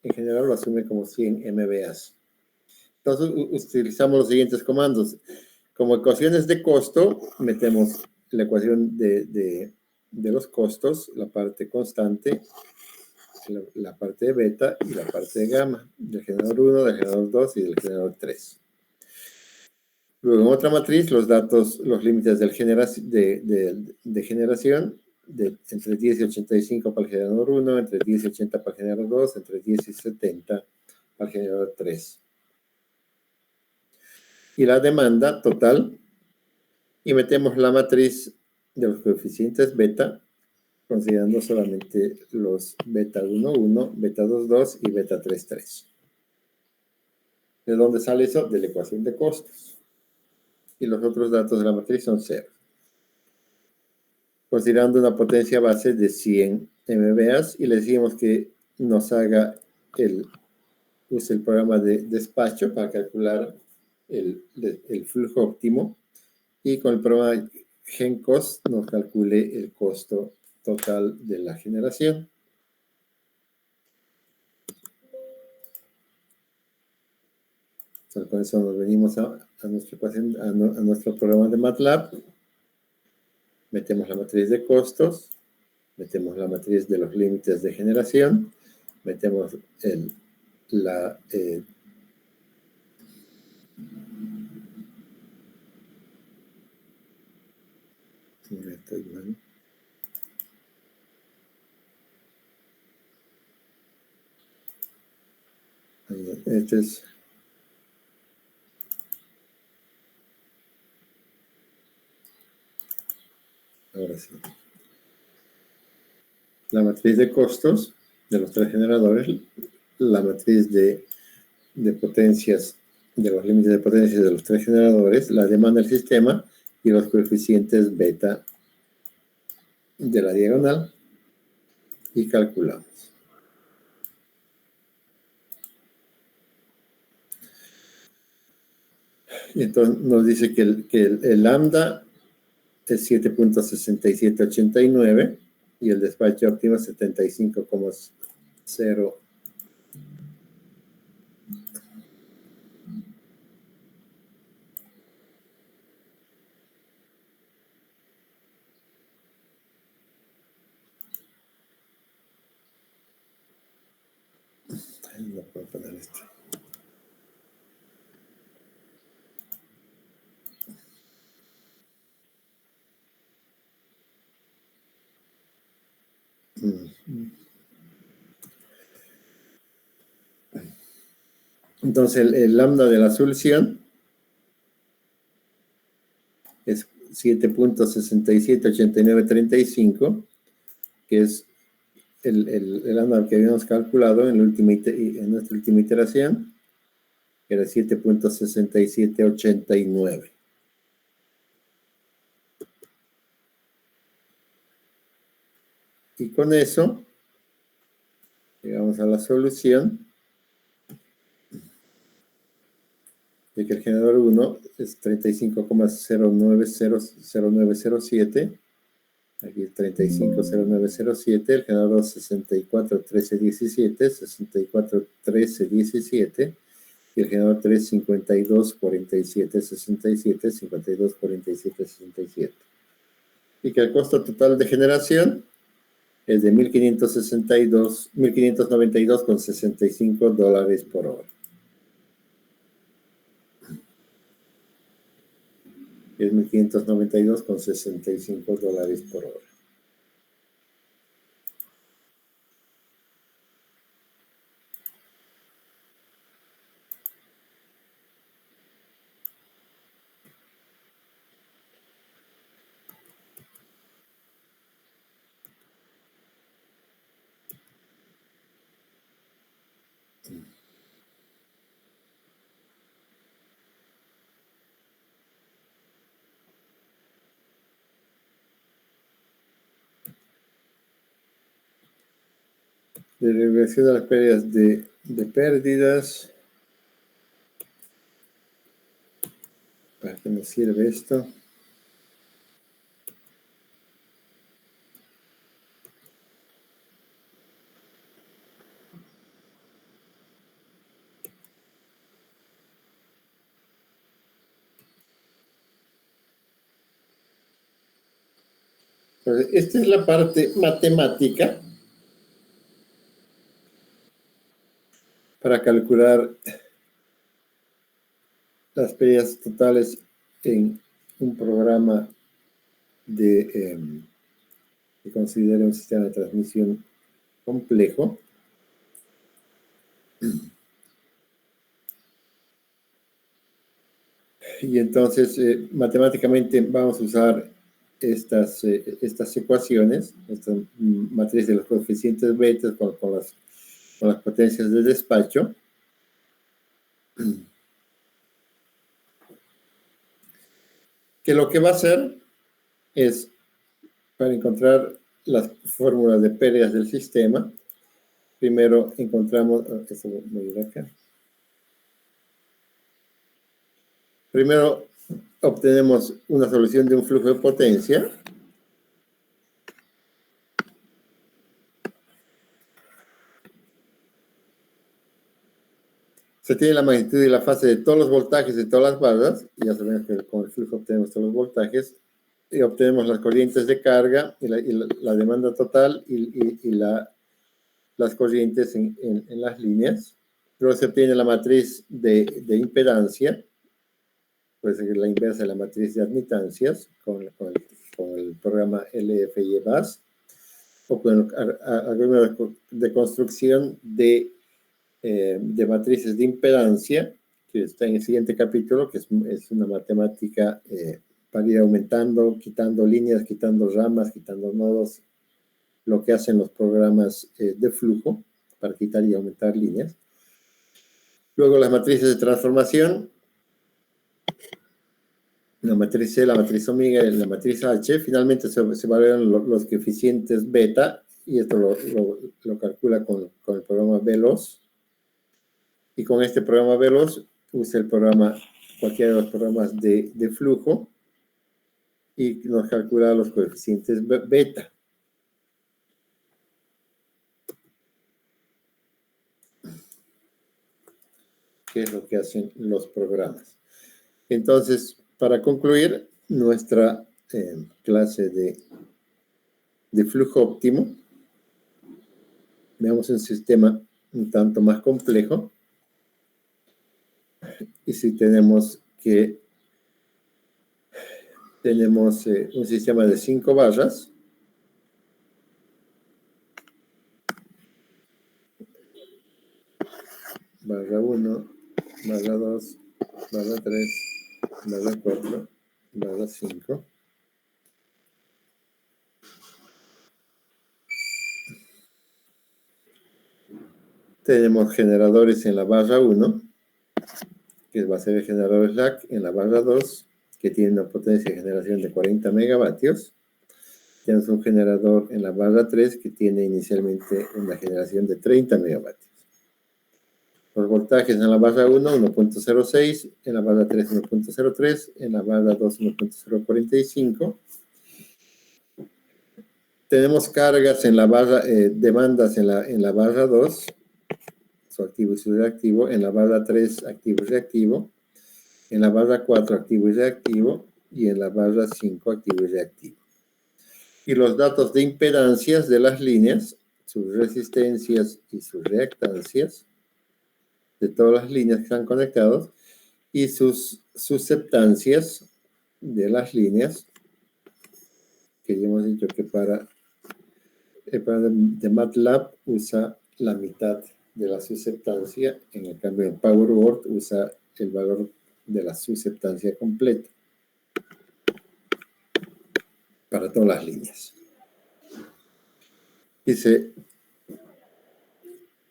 en general lo asume como 100 MBAs. Entonces utilizamos los siguientes comandos. Como ecuaciones de costo, metemos la ecuación de los costos, la parte constante, la parte de beta y la parte de gamma, del generador 1, del generador 2 y del generador 3. Luego en otra matriz, los datos, los límites de generación, entre 10 y 85 para el generador 1, entre 10 y 80 para el generador 2, entre 10 y 70 para el generador 3. Y la demanda total, y metemos la matriz de los coeficientes beta, considerando solamente los beta 1,1, beta 2,2 y beta 3,3. ¿De dónde sale eso? De la ecuación de costos. Y los otros datos de la matriz son 0. Considerando una potencia base de 100 MBAs, y le decimos que nos haga use el programa de despacho para calcular el flujo óptimo, y con el programa GenCost nos calcule el costo total de la generación. Entonces, con eso nos venimos a nuestro programa de MATLAB. Metemos la matriz de costos, metemos la matriz de los límites de generación, metemos este es ahora sí. La matriz de costos de los 3 generadores, la matriz de potencias, de los límites de potencias de los 3 generadores, la demanda del sistema y los coeficientes beta de la diagonal, y calculamos. Y entonces nos dice que el lambda es 7.6789 y el despacho óptimo es 75,0. No puedo poner esto. Entonces el lambda de la solución es 7.678935, que es el lambda que habíamos calculado en nuestra última iteración, que era 7.6789. Y con eso llegamos a la solución de que el generador 1 es 35,0907, aquí 35,0907, el generador 64,1317, 64,1317, y el generador 3, 52,4767, 52,4767. Y que el costo total de generación es de $1,592,65 por hora. Es $1,592,65 por hora. De reversión a las pérdidas de pérdidas. ¿Para qué nos sirve esto? Entonces, esta es la parte matemática para calcular las pérdidas totales en un programa que considere un sistema de transmisión complejo. Y entonces, matemáticamente vamos a usar estas ecuaciones, esta matriz de los coeficientes beta con las potencias de despacho. Que lo que va a hacer es, para encontrar las fórmulas de pérdidas del sistema, primero encontramos, esto voy a ir acá. Primero obtenemos una solución de un flujo de potencia. Se tiene la magnitud y la fase de todos los voltajes de todas las barras. Ya sabemos que con el flujo obtenemos todos los voltajes. Y obtenemos las corrientes de carga y la demanda total y las corrientes en las líneas. Luego se obtiene la matriz de impedancia, puede ser la inversa de la matriz de admitancias con el programa LFI-BAS, o con el algoritmo de construcción de matrices de impedancia, que está en el siguiente capítulo, que es una matemática para ir aumentando, quitando líneas, quitando ramas, quitando nodos, lo que hacen los programas de flujo para quitar y aumentar líneas. Luego las matrices de transformación, la matriz C, la matriz omega y la matriz H. Finalmente se valoran los coeficientes beta, y esto lo calcula con el programa Veloz. Y con este programa Veloz usa cualquiera de los programas de flujo y nos calcula los coeficientes beta. Que es lo que hacen los programas. Entonces, para concluir nuestra clase de flujo óptimo, veamos un sistema un tanto más complejo. Y si tenemos un sistema de 5 barras, barra 1, barra 2, barra 3, barra 4, barra 5. Tenemos generadores en la barra 1, que va a ser el generador slack, en la barra 2, que tiene una potencia de generación de 40 megavatios. Tenemos un generador en la barra 3, que tiene inicialmente una generación de 30 megavatios. Los voltajes en la barra 1, 1.06, en la barra 3, 1.03, en la barra 2, 1.045. Tenemos cargas en la barra, demandas en la barra 2, su activo y su reactivo, en la barra 3, activo y reactivo, en la barra 4, activo y reactivo, y en la barra 5, activo y reactivo. Y los datos de impedancias de las líneas, sus resistencias y sus reactancias, de todas las líneas que están conectadas, y sus susceptancias de las líneas, que ya hemos dicho que para el programa de MATLAB usa la mitad de la susceptancia, en el cambio en PowerWord usa el valor de la susceptancia completa para todas las líneas. Dice,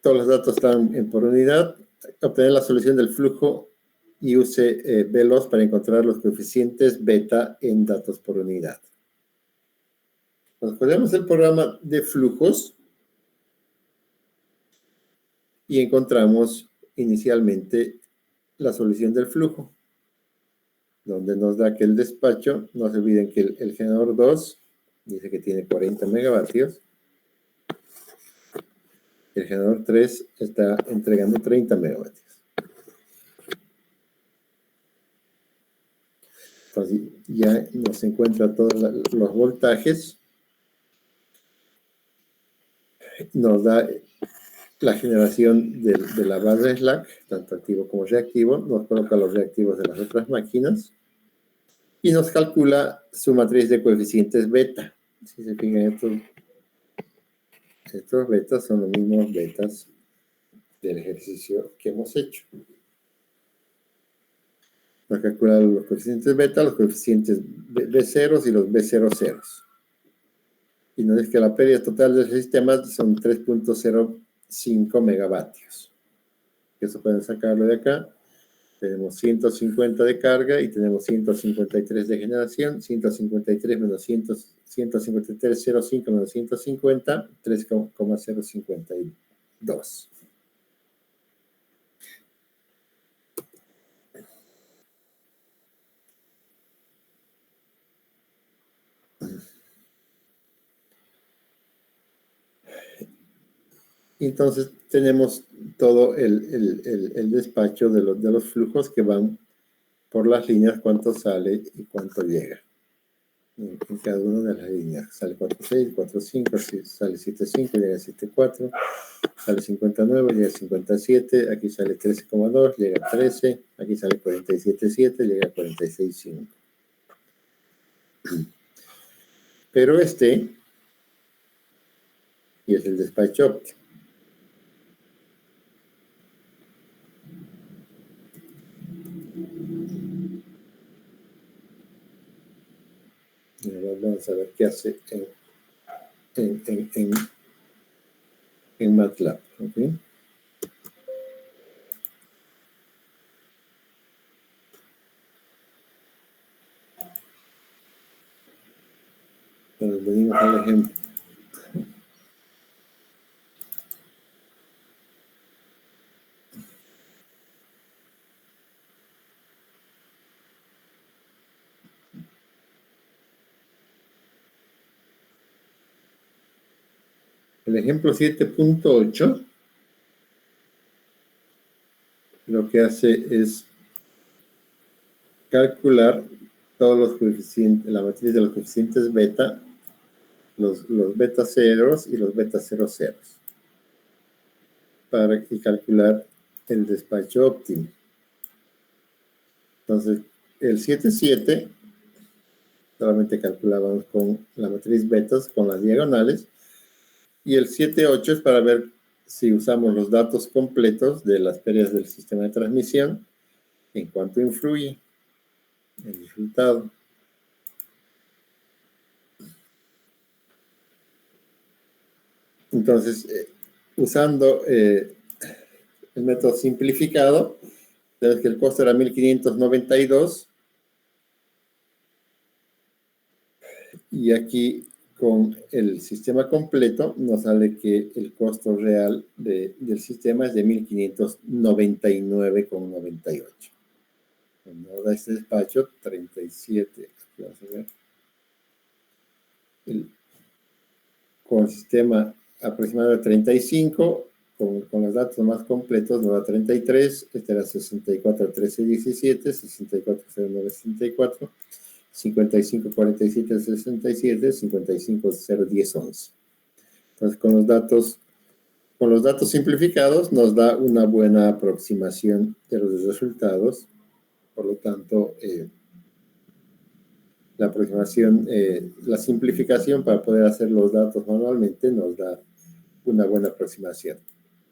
todos los datos están por unidad. Obtener la solución del flujo y use Veloz para encontrar los coeficientes beta en datos por unidad. Nos ponemos el programa de flujos y encontramos inicialmente la solución del flujo, donde nos da que el despacho, no se olviden que el generador 2 dice que tiene 40 megavatios, el generador 3 está entregando 30 megavatios. Entonces ya nos encuentra todos los voltajes nos da la generación de la base slack, tanto activo como reactivo, nos coloca los reactivos de las otras máquinas y nos calcula su matriz de coeficientes beta. Si se fijan, estos betas son los mismos betas del ejercicio que hemos hecho. Nos calcula los coeficientes beta, los coeficientes B0 y los B00. Y nos dice que la pérdida total del sistema son 3.05 megavatios. Eso pueden sacarlo de acá. Tenemos 150 de carga y tenemos 153 de generación. 153 menos 153,05 menos 150, 3,052. Entonces tenemos todo el despacho de los flujos que van por las líneas, cuánto sale y cuánto llega. En cada una de las líneas. Sale 4.6, 4.5, sale 7.5, llega a 7.4, sale 59, llega a 57, aquí sale 13.2, llega a 13, aquí sale 47.7, llega a 46.5. Pero y es el despacho óptimo. Vamos a ver qué hace en MATLAB. ¿Okay? Entonces, venimos al ejemplo. El ejemplo 7.8 lo que hace es calcular todos los coeficientes, la matriz de los coeficientes beta, los beta ceros y los beta 00, para calcular el despacho óptimo. Entonces, el 7.7 solamente calculábamos con la matriz betas, con las diagonales, y el 7.8 es para ver si usamos los datos completos de las pérdidas del sistema de transmisión, en cuánto influye el resultado. Entonces, usando el método simplificado, tenemos que el costo era 1.592, y aquí con el sistema completo nos sale que el costo real del sistema es de 1.599,98. Cuando da este despacho, 37. Vamos a ver. Con el sistema aproximado de 35, con los datos más completos nos da 33. Este era 64.13.17, 64.09.64. 55.47.67, 55.010.11. Entonces, con los datos simplificados nos da una buena aproximación de los resultados. Por lo tanto, la aproximación, la simplificación para poder hacer los datos manualmente nos da una buena aproximación.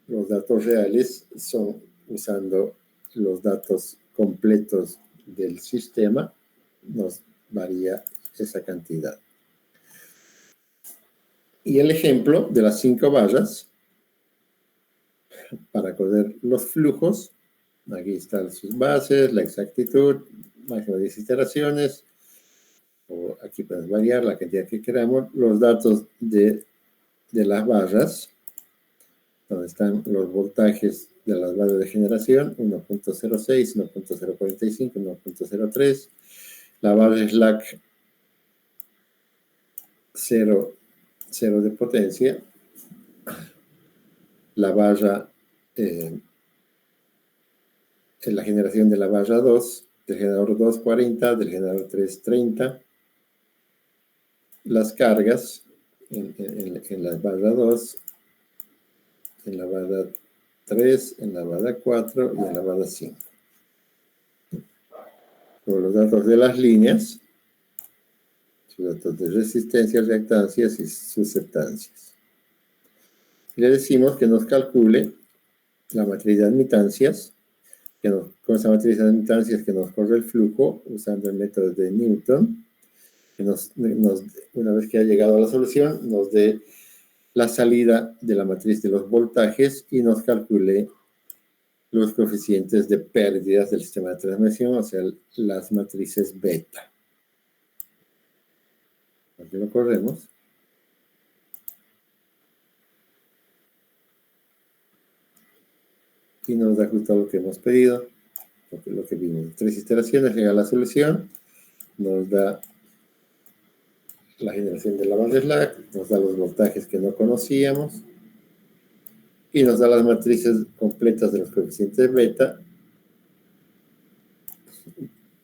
Los datos reales son usando los datos completos del sistema, nos varía esa cantidad. Y el ejemplo de las 5 barras, para conocer los flujos, aquí están sus bases, la exactitud, máximo de 10 iteraciones, o aquí podemos variar la cantidad que queramos, los datos de las barras, donde están los voltajes de las barras de generación, 1.06, 1.045, 1.03, la barra slack 0 de potencia, la barra, la generación de la barra 2, del generador 240, del generador 330, las cargas en la barra 2, en la barra 3, en la barra 4 y en la barra 5. Con los datos de las líneas, sus datos de resistencias, reactancias y susceptancias. Le decimos que nos calcule la matriz de admitancias, con esa matriz de admitancias que nos corre el flujo usando el método de Newton, que una vez que ha llegado a la solución, nos dé la salida de la matriz de los voltajes y nos calcule los coeficientes de pérdidas del sistema de transmisión, o sea, las matrices beta. Aquí lo corremos. Y nos da justo lo que hemos pedido, lo que vimos. 3 iteraciones, llega a la solución, nos da la generación de la banda slack, nos da los voltajes que no conocíamos, y nos da las matrices completas de los coeficientes beta,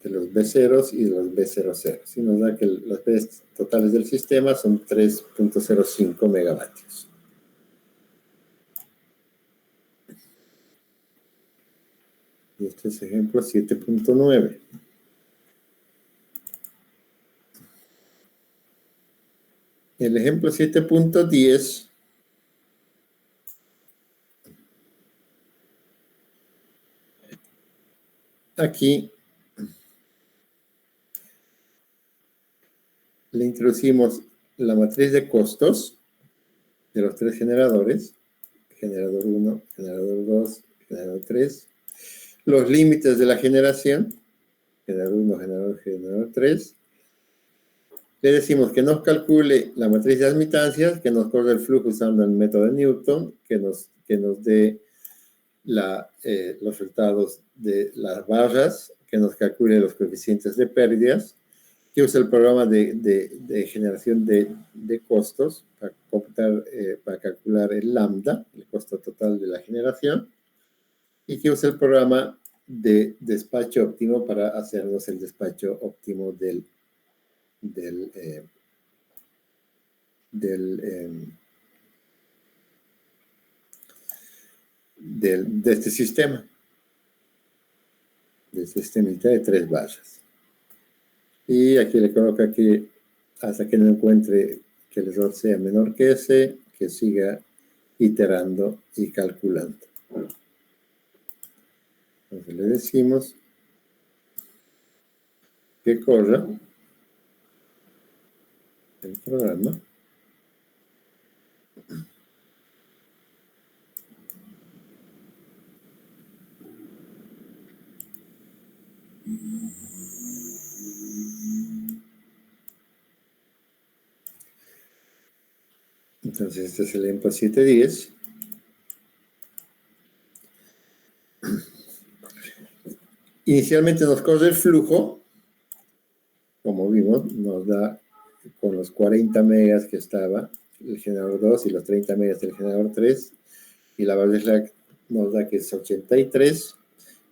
de los B0 y de los B00. Y nos da que las P totales del sistema son 3.05 megavatios. Y este es ejemplo 7.9. El ejemplo 7.10 aquí le introducimos la matriz de costos de los 3 generadores, generador 1, generador 2, generador 3, los límites de la generación, generador 1, generador 3. Le decimos que nos calcule la matriz de admitancias, que nos corre el flujo usando el método de Newton, que nos dé los resultados de las barras, que nos calcule los coeficientes de pérdidas, que use el programa de generación de costos para calcular el lambda, el costo total de la generación, y que use el programa de despacho óptimo para hacernos el despacho óptimo de este sistema, de este sistemita de 3 barras. Y aquí le coloca que hasta que no encuentre que el error sea menor que ese, que siga iterando y calculando. Entonces le decimos que corra el programa. Entonces este es el ejemplo 7.10. Inicialmente nos corre el flujo, como vimos, nos da con los 40 megas que estaba el generador 2 y los 30 megas del generador 3, y la barra slack nos da que es 83.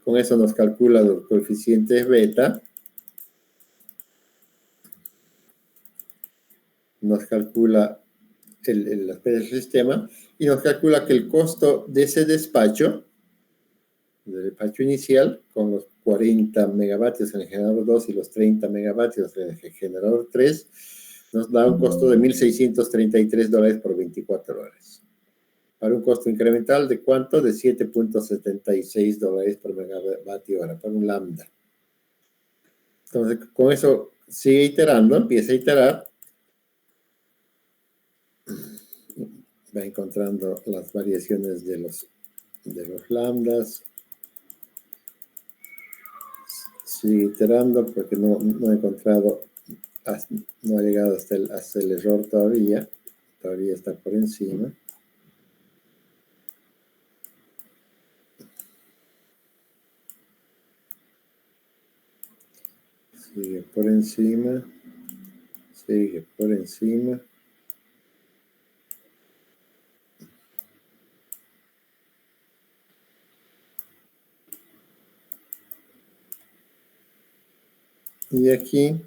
Con eso nos calcula los coeficientes beta, nos calcula las P del sistema, y nos calcula que el costo de ese despacho, del despacho inicial, con los 40 megavatios en el generador 2 y los 30 megavatios en el generador 3, nos da un costo de $1,633 por 24 horas. Para un costo incremental de ¿cuánto? De $7.76 por megavatio hora, para un lambda. Entonces, con eso sigue iterando, empieza a iterar, va encontrando las variaciones de los lambdas, sigue iterando porque no ha encontrado, no ha llegado hasta el error todavía está por encima. Sigue por encima, sigue por encima. Y aquí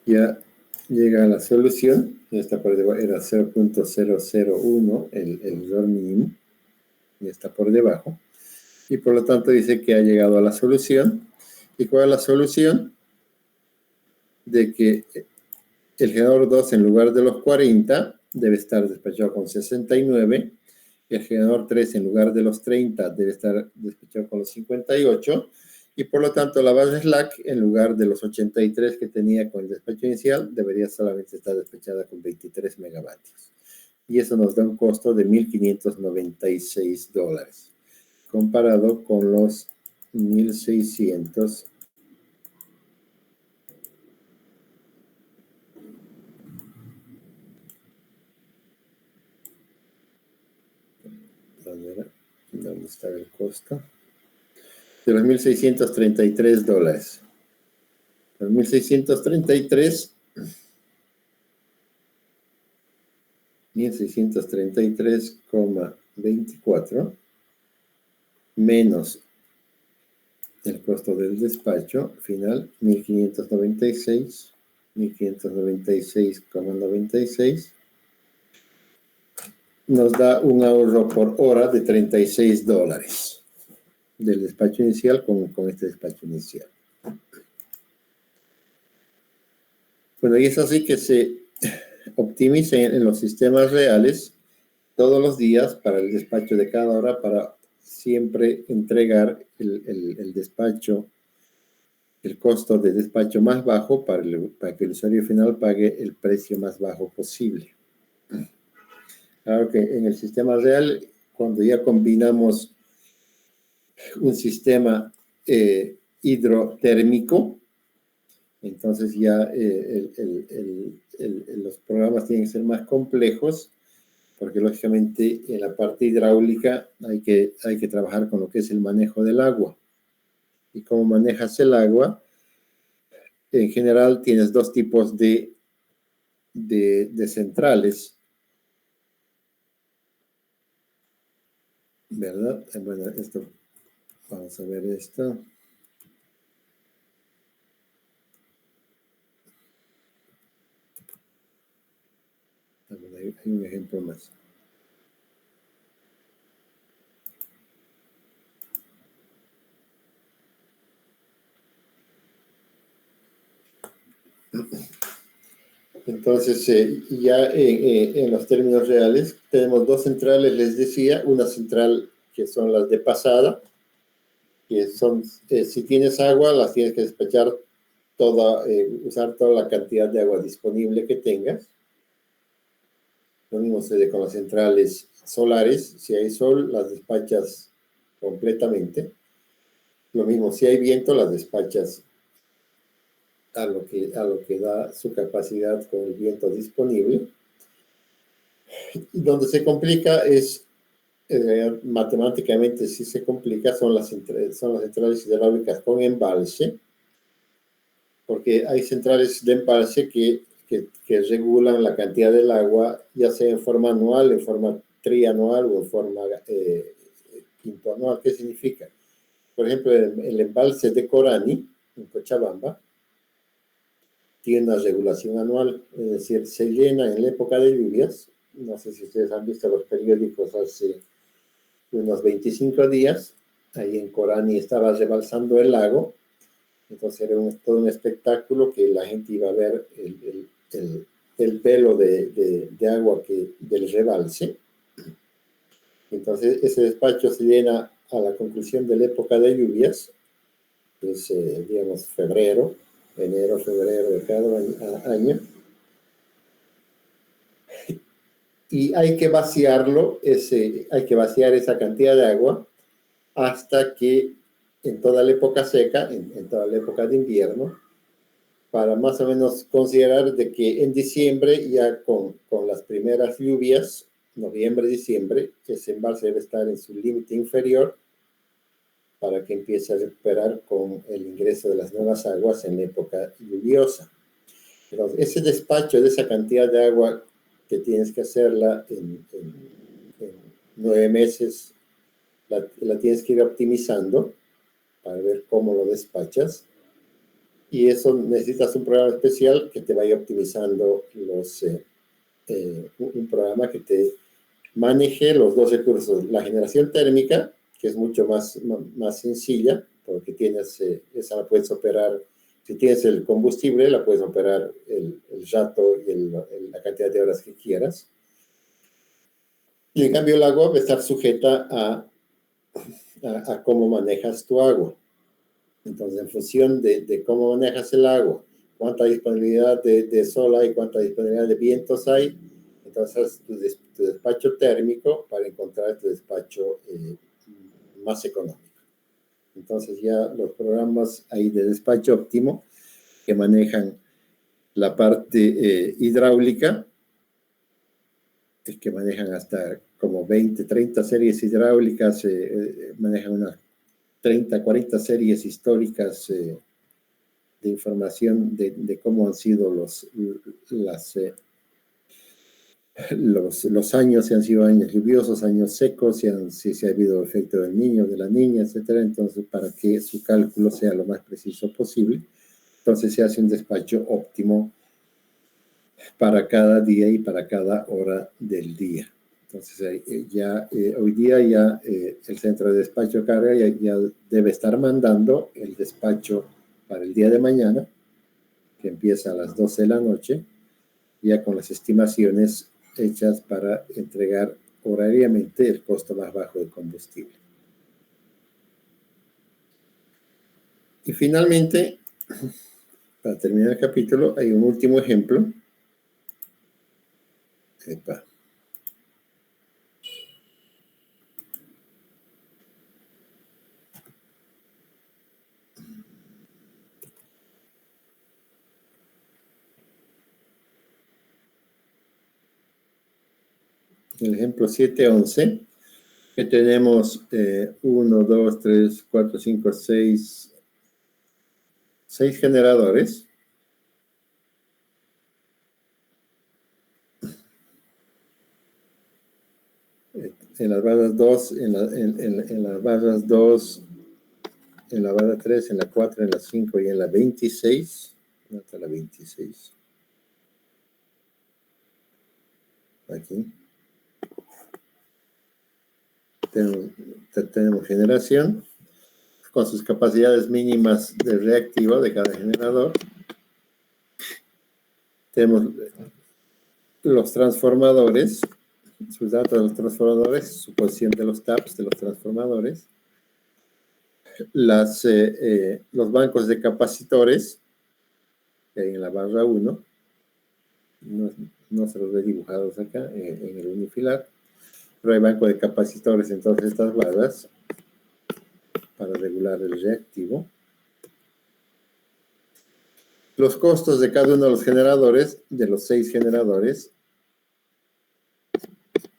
ya llega a la solución. Esta por debajo era 0.001, el error mínimo. Ya está por debajo. Y por lo tanto dice que ha llegado a la solución. ¿Y cuál es la solución? De que el generador 2 en lugar de los 40 debe estar despachado con 69. Y el generador 3 en lugar de los 30 debe estar despachado con los 58. Y por lo tanto la base slack en lugar de los 83 que tenía con el despacho inicial debería solamente estar despachada con 23 megavatios. Y eso nos da un costo de $1,596 comparado con los 1,600 ¿dónde está el costo? De los $1,633. Los 1,633,24 menos el costo del despacho final, 1,596,96 nos da un ahorro por hora de $36 del despacho inicial con este despacho inicial. Bueno, y es así que se optimiza en los sistemas reales todos los días para el despacho de cada hora para siempre entregar el despacho, el costo de despacho más bajo para que el usuario final pague el precio más bajo posible. Claro que en el sistema real, cuando ya combinamos un sistema hidrotérmico, entonces ya los programas tienen que ser más complejos, porque lógicamente en la parte hidráulica hay que trabajar con lo que es el manejo del agua. Y cómo manejas el agua, en general tienes dos tipos de centrales, ¿verdad? Bueno, esto, vamos a ver esto. Hay un ejemplo más. Entonces, ya en los términos reales, tenemos dos centrales, les decía, una central que son las de pasada, que son, si tienes agua, las tienes que despachar toda, usar toda la cantidad de agua disponible que tengas. Lo mismo sucede con las centrales solares, si hay sol, las despachas completamente. Lo mismo, si hay viento, las despachas a lo que da su capacidad con el viento disponible. Y donde se complica es, matemáticamente sí se complica, son las centrales hidráulicas con embalse, porque hay centrales de embalse que regulan la cantidad del agua, ya sea en forma anual, en forma trianual o en forma quintoanual. ¿Qué significa? Por ejemplo, el embalse de Corani, en Cochabamba, tiene una regulación anual, es decir, se llena en la época de lluvias. No sé si ustedes han visto los periódicos hace unos 25 días, ahí en Corani estaba rebalsando el lago, entonces era todo un espectáculo que la gente iba a ver el velo de agua del rebalse. Entonces ese despacho se llena a la conclusión de la época de lluvias, que es, digamos, enero, febrero de cada año. Y hay que vaciarlo, hay que vaciar esa cantidad de agua hasta que en toda la época seca, en toda la época de invierno, para más o menos considerar de que en diciembre, ya con las primeras lluvias, noviembre, diciembre, ese embalse debe estar en su límite inferior para que empiece a recuperar con el ingreso de las nuevas aguas en la época lluviosa. Entonces, ese despacho de esa cantidad de agua que tienes que hacerla en 9 meses, la tienes que ir optimizando para ver cómo lo despachas. Y eso necesitas un programa especial que te vaya optimizando un programa que te maneje los dos recursos. La generación térmica, que es mucho más sencilla, porque esa la puedes operar, si tienes el combustible, la puedes operar el rato y la cantidad de horas que quieras. Y en cambio el agua va a estar sujeta a cómo manejas tu agua. Entonces, en función de cómo manejas el agua, cuánta disponibilidad de sol hay, cuánta disponibilidad de vientos hay, entonces tu despacho térmico para encontrar tu despacho más económico. Entonces ya los programas ahí de despacho óptimo que manejan la parte hidráulica, es que manejan hasta como 20, 30 series hidráulicas, manejan unas 30, 40 series históricas de información de cómo han sido los años, si han sido años lluviosos, años secos, si ha habido efecto del niño, de la niña, etcétera. Entonces, para que su cálculo sea lo más preciso posible, entonces se hace un despacho óptimo para cada día y para cada hora del día. Entonces, hoy día ya el centro de despacho de carga ya debe estar mandando el despacho para el día de mañana, que empieza a las 12 de la noche, ya con las estimaciones hechas para entregar horariamente el costo más bajo de combustible. Y finalmente, para terminar el capítulo, hay un último ejemplo. El ejemplo 7.11, que tenemos 1, 2, 3, 4, 5, 6 generadores. En las barras 2, en las barras 2, en la barra 3, en la 4, en la 5 y en la 26. ¿Dónde está la 26? Aquí. Tenemos generación con sus capacidades mínimas de reactivo de cada generador. Tenemos los transformadores, sus datos de los transformadores, su posición de los taps de los transformadores, los bancos de capacitores que hay en la barra 1, no se los ve dibujados acá en el unifilar, pero hay banco de capacitores en todas estas barras para regular el reactivo. Los costos de cada uno de los generadores, de los 6 generadores,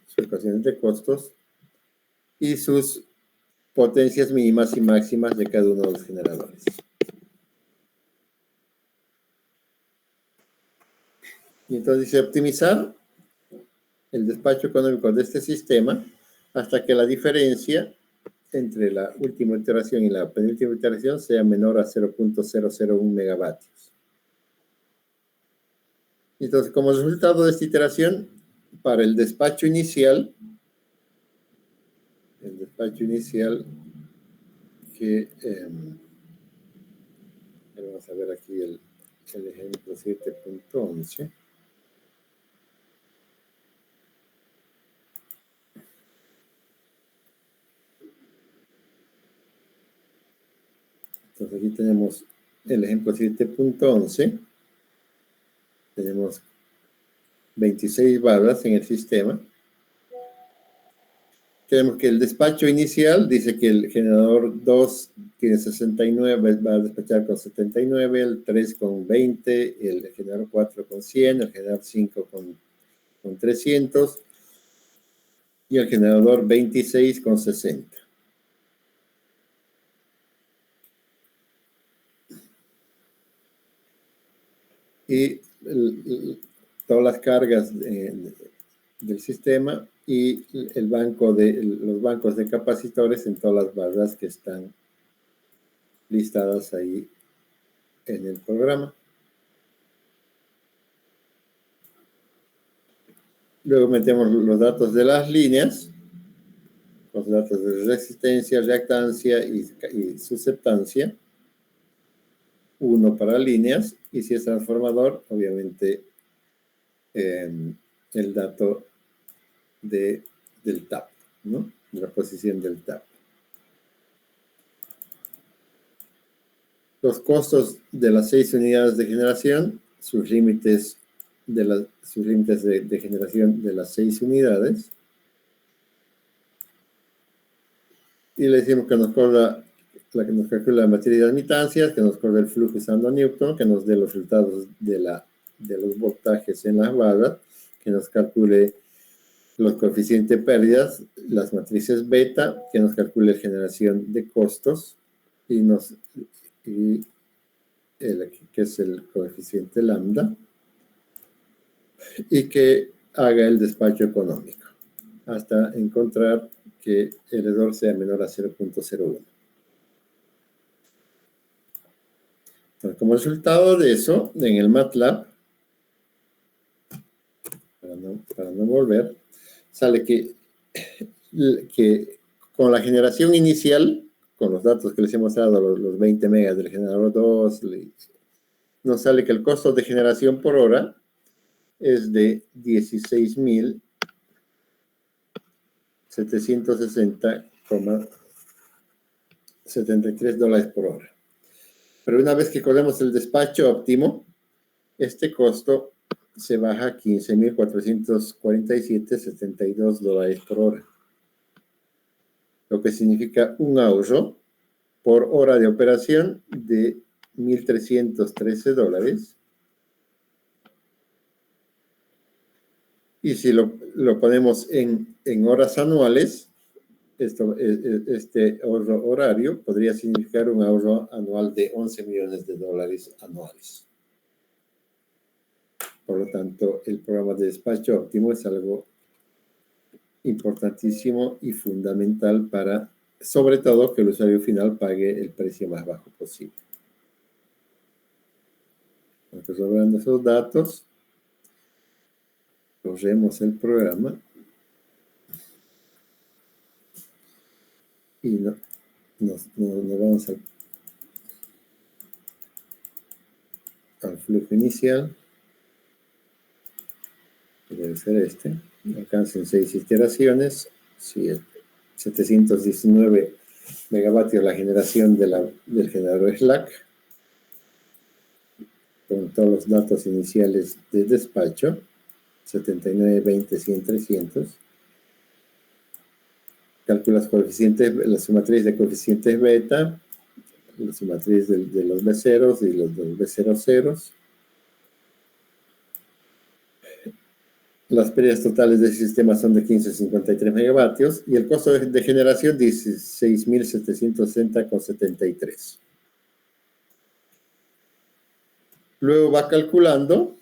sus ecuaciones de costos y sus potencias mínimas y máximas de cada uno de los generadores. Y entonces dice optimizar el despacho económico de este sistema hasta que la diferencia entre la última iteración y la penúltima iteración sea menor a 0.001 megavatios. Entonces, como resultado de esta iteración, para el despacho inicial que vamos a ver aquí el ejemplo 7.11. Entonces aquí tenemos el ejemplo 7.11. Tenemos 26 barras en el sistema. Tenemos que el despacho inicial dice que el generador 2 tiene 69, va a despachar con 79, el 3 con 20, el generador 4 con 100, el generador 5 con 300 y el generador 26 con 60. Y todas las cargas del sistema y los bancos de capacitores en todas las barras que están listadas ahí en el programa. Luego metemos los datos de las líneas, los datos de resistencia, reactancia y susceptancia. Uno para líneas, y si es transformador, obviamente el dato del tap, ¿no? De la posición del tap. Los costos de las 6 unidades de generación, sus límites de generación de las 6 unidades. Y le decimos que nos cobra, la que nos calcula la materia de admitancias, que nos corre el flujo usando Newton, que nos dé los resultados de los voltajes en las barras, que nos calcule los coeficientes de pérdidas, las matrices beta, que nos calcule generación de costos, que es el coeficiente lambda, y que haga el despacho económico, hasta encontrar que el error sea menor a 0.01. Entonces, como resultado de eso, en el MATLAB, para no volver, sale que con la generación inicial, con los datos que les he mostrado, los 20 megas del generador 2, nos sale que el costo de generación por hora es de $16,760,73 por hora. Pero una vez que corremos el despacho óptimo, este costo se baja a $15,447,72 por hora. Lo que significa un ahorro por hora de operación de $1,313. Y si lo ponemos en horas anuales, este ahorro horario podría significar un ahorro anual de $11 millones anuales. Por lo tanto, el programa de despacho óptimo es algo importantísimo y fundamental para, sobre todo, que el usuario final pague el precio más bajo posible. Entonces, logrando esos datos, corremos el programa y nos vamos al flujo inicial, que debe ser este. Alcancen 6 iteraciones, 719 megavatios la generación del generador Slack, con todos los datos iniciales de despacho, 79, 20, 100, 300. Calculas coeficientes, la sumatriz de coeficientes beta, la sumatriz de los B0 y los B00. Las pérdidas totales del sistema son de 15,53 megavatios y el costo de generación 16,760,73. Luego va calculando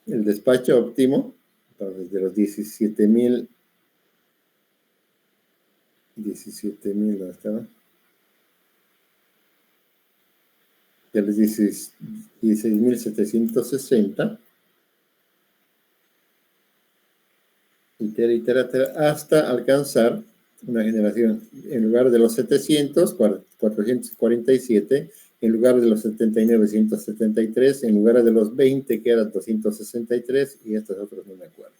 el despacho óptimo, entonces de los 17,000, ¿dónde estaba? De los 16,760. Itera, hasta alcanzar una generación, en lugar de los 700, 447, en lugar de los 79, 173, en lugar de los 20, que eran 263, y estos otros no me acuerdo.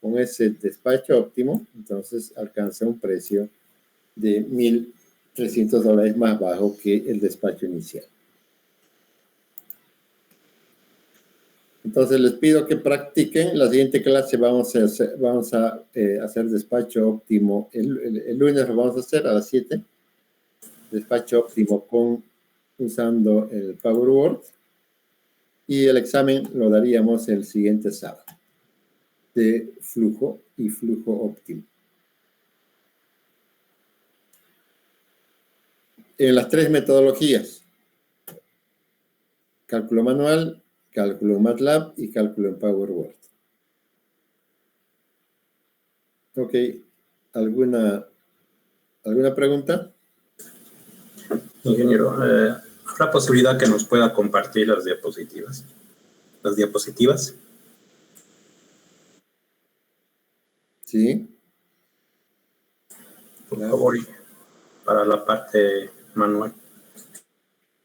Con ese despacho óptimo, entonces alcanza un precio de $1,300 más bajo que el despacho inicial. Entonces les pido que practiquen. La siguiente clase vamos a hacer despacho óptimo. El lunes lo vamos a hacer a las 7. Despacho óptimo usando el PowerWord. Y el examen lo daríamos el siguiente sábado. De flujo y flujo óptimo. En las 3 metodologías. Cálculo manual, cálculo en MATLAB y cálculo en PowerWord. Ok, ¿alguna pregunta? Ingeniero, ¿Habrá posibilidad que nos pueda compartir las diapositivas? Las diapositivas. Sí. Por favor, para la parte manual.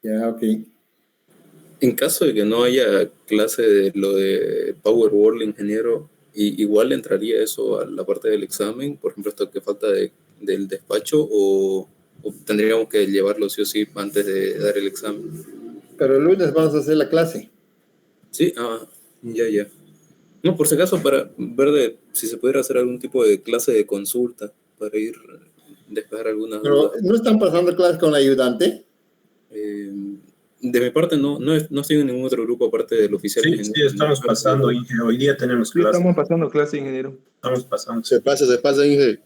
Ya, ok. En caso de que no haya clase de lo de Powerwall, ingeniero, igual entraría eso a la parte del examen, por ejemplo, esto que falta del despacho, o tendríamos que llevarlo sí o sí antes de dar el examen. Pero el lunes vamos a hacer la clase. Sí, ya. No, por si acaso, para ver si se pudiera hacer algún tipo de clase de consulta para ir despejar algunas Pero, dudas. ¿no están pasando clases con la ayudante? De mi parte, no estoy en ningún otro grupo aparte del oficial. Sí, estamos pasando, Inge. Hoy día tenemos Sí, clase. estamos pasando clase, ingeniero. Estamos pasando. Se pasa, Inge.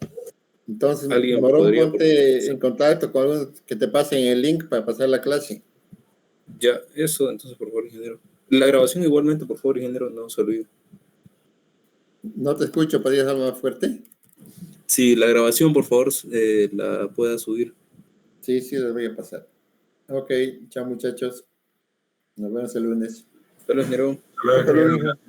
Entonces, ¿Alguien Morón, podría, ponte en contacto con algunos que te pasen el link para pasar la clase. Ya, eso, entonces, por favor, ingeniero. La grabación igualmente, por favor, ingeniero, no se olvide. No te escucho, ¿podrías hablar más fuerte? Si la grabación, por favor, la pueda subir. Sí, les voy a pasar. Ok, chao muchachos. Nos vemos el lunes. Hasta luego, ingeniero. Hasta luego. Hasta luego, ingeniero.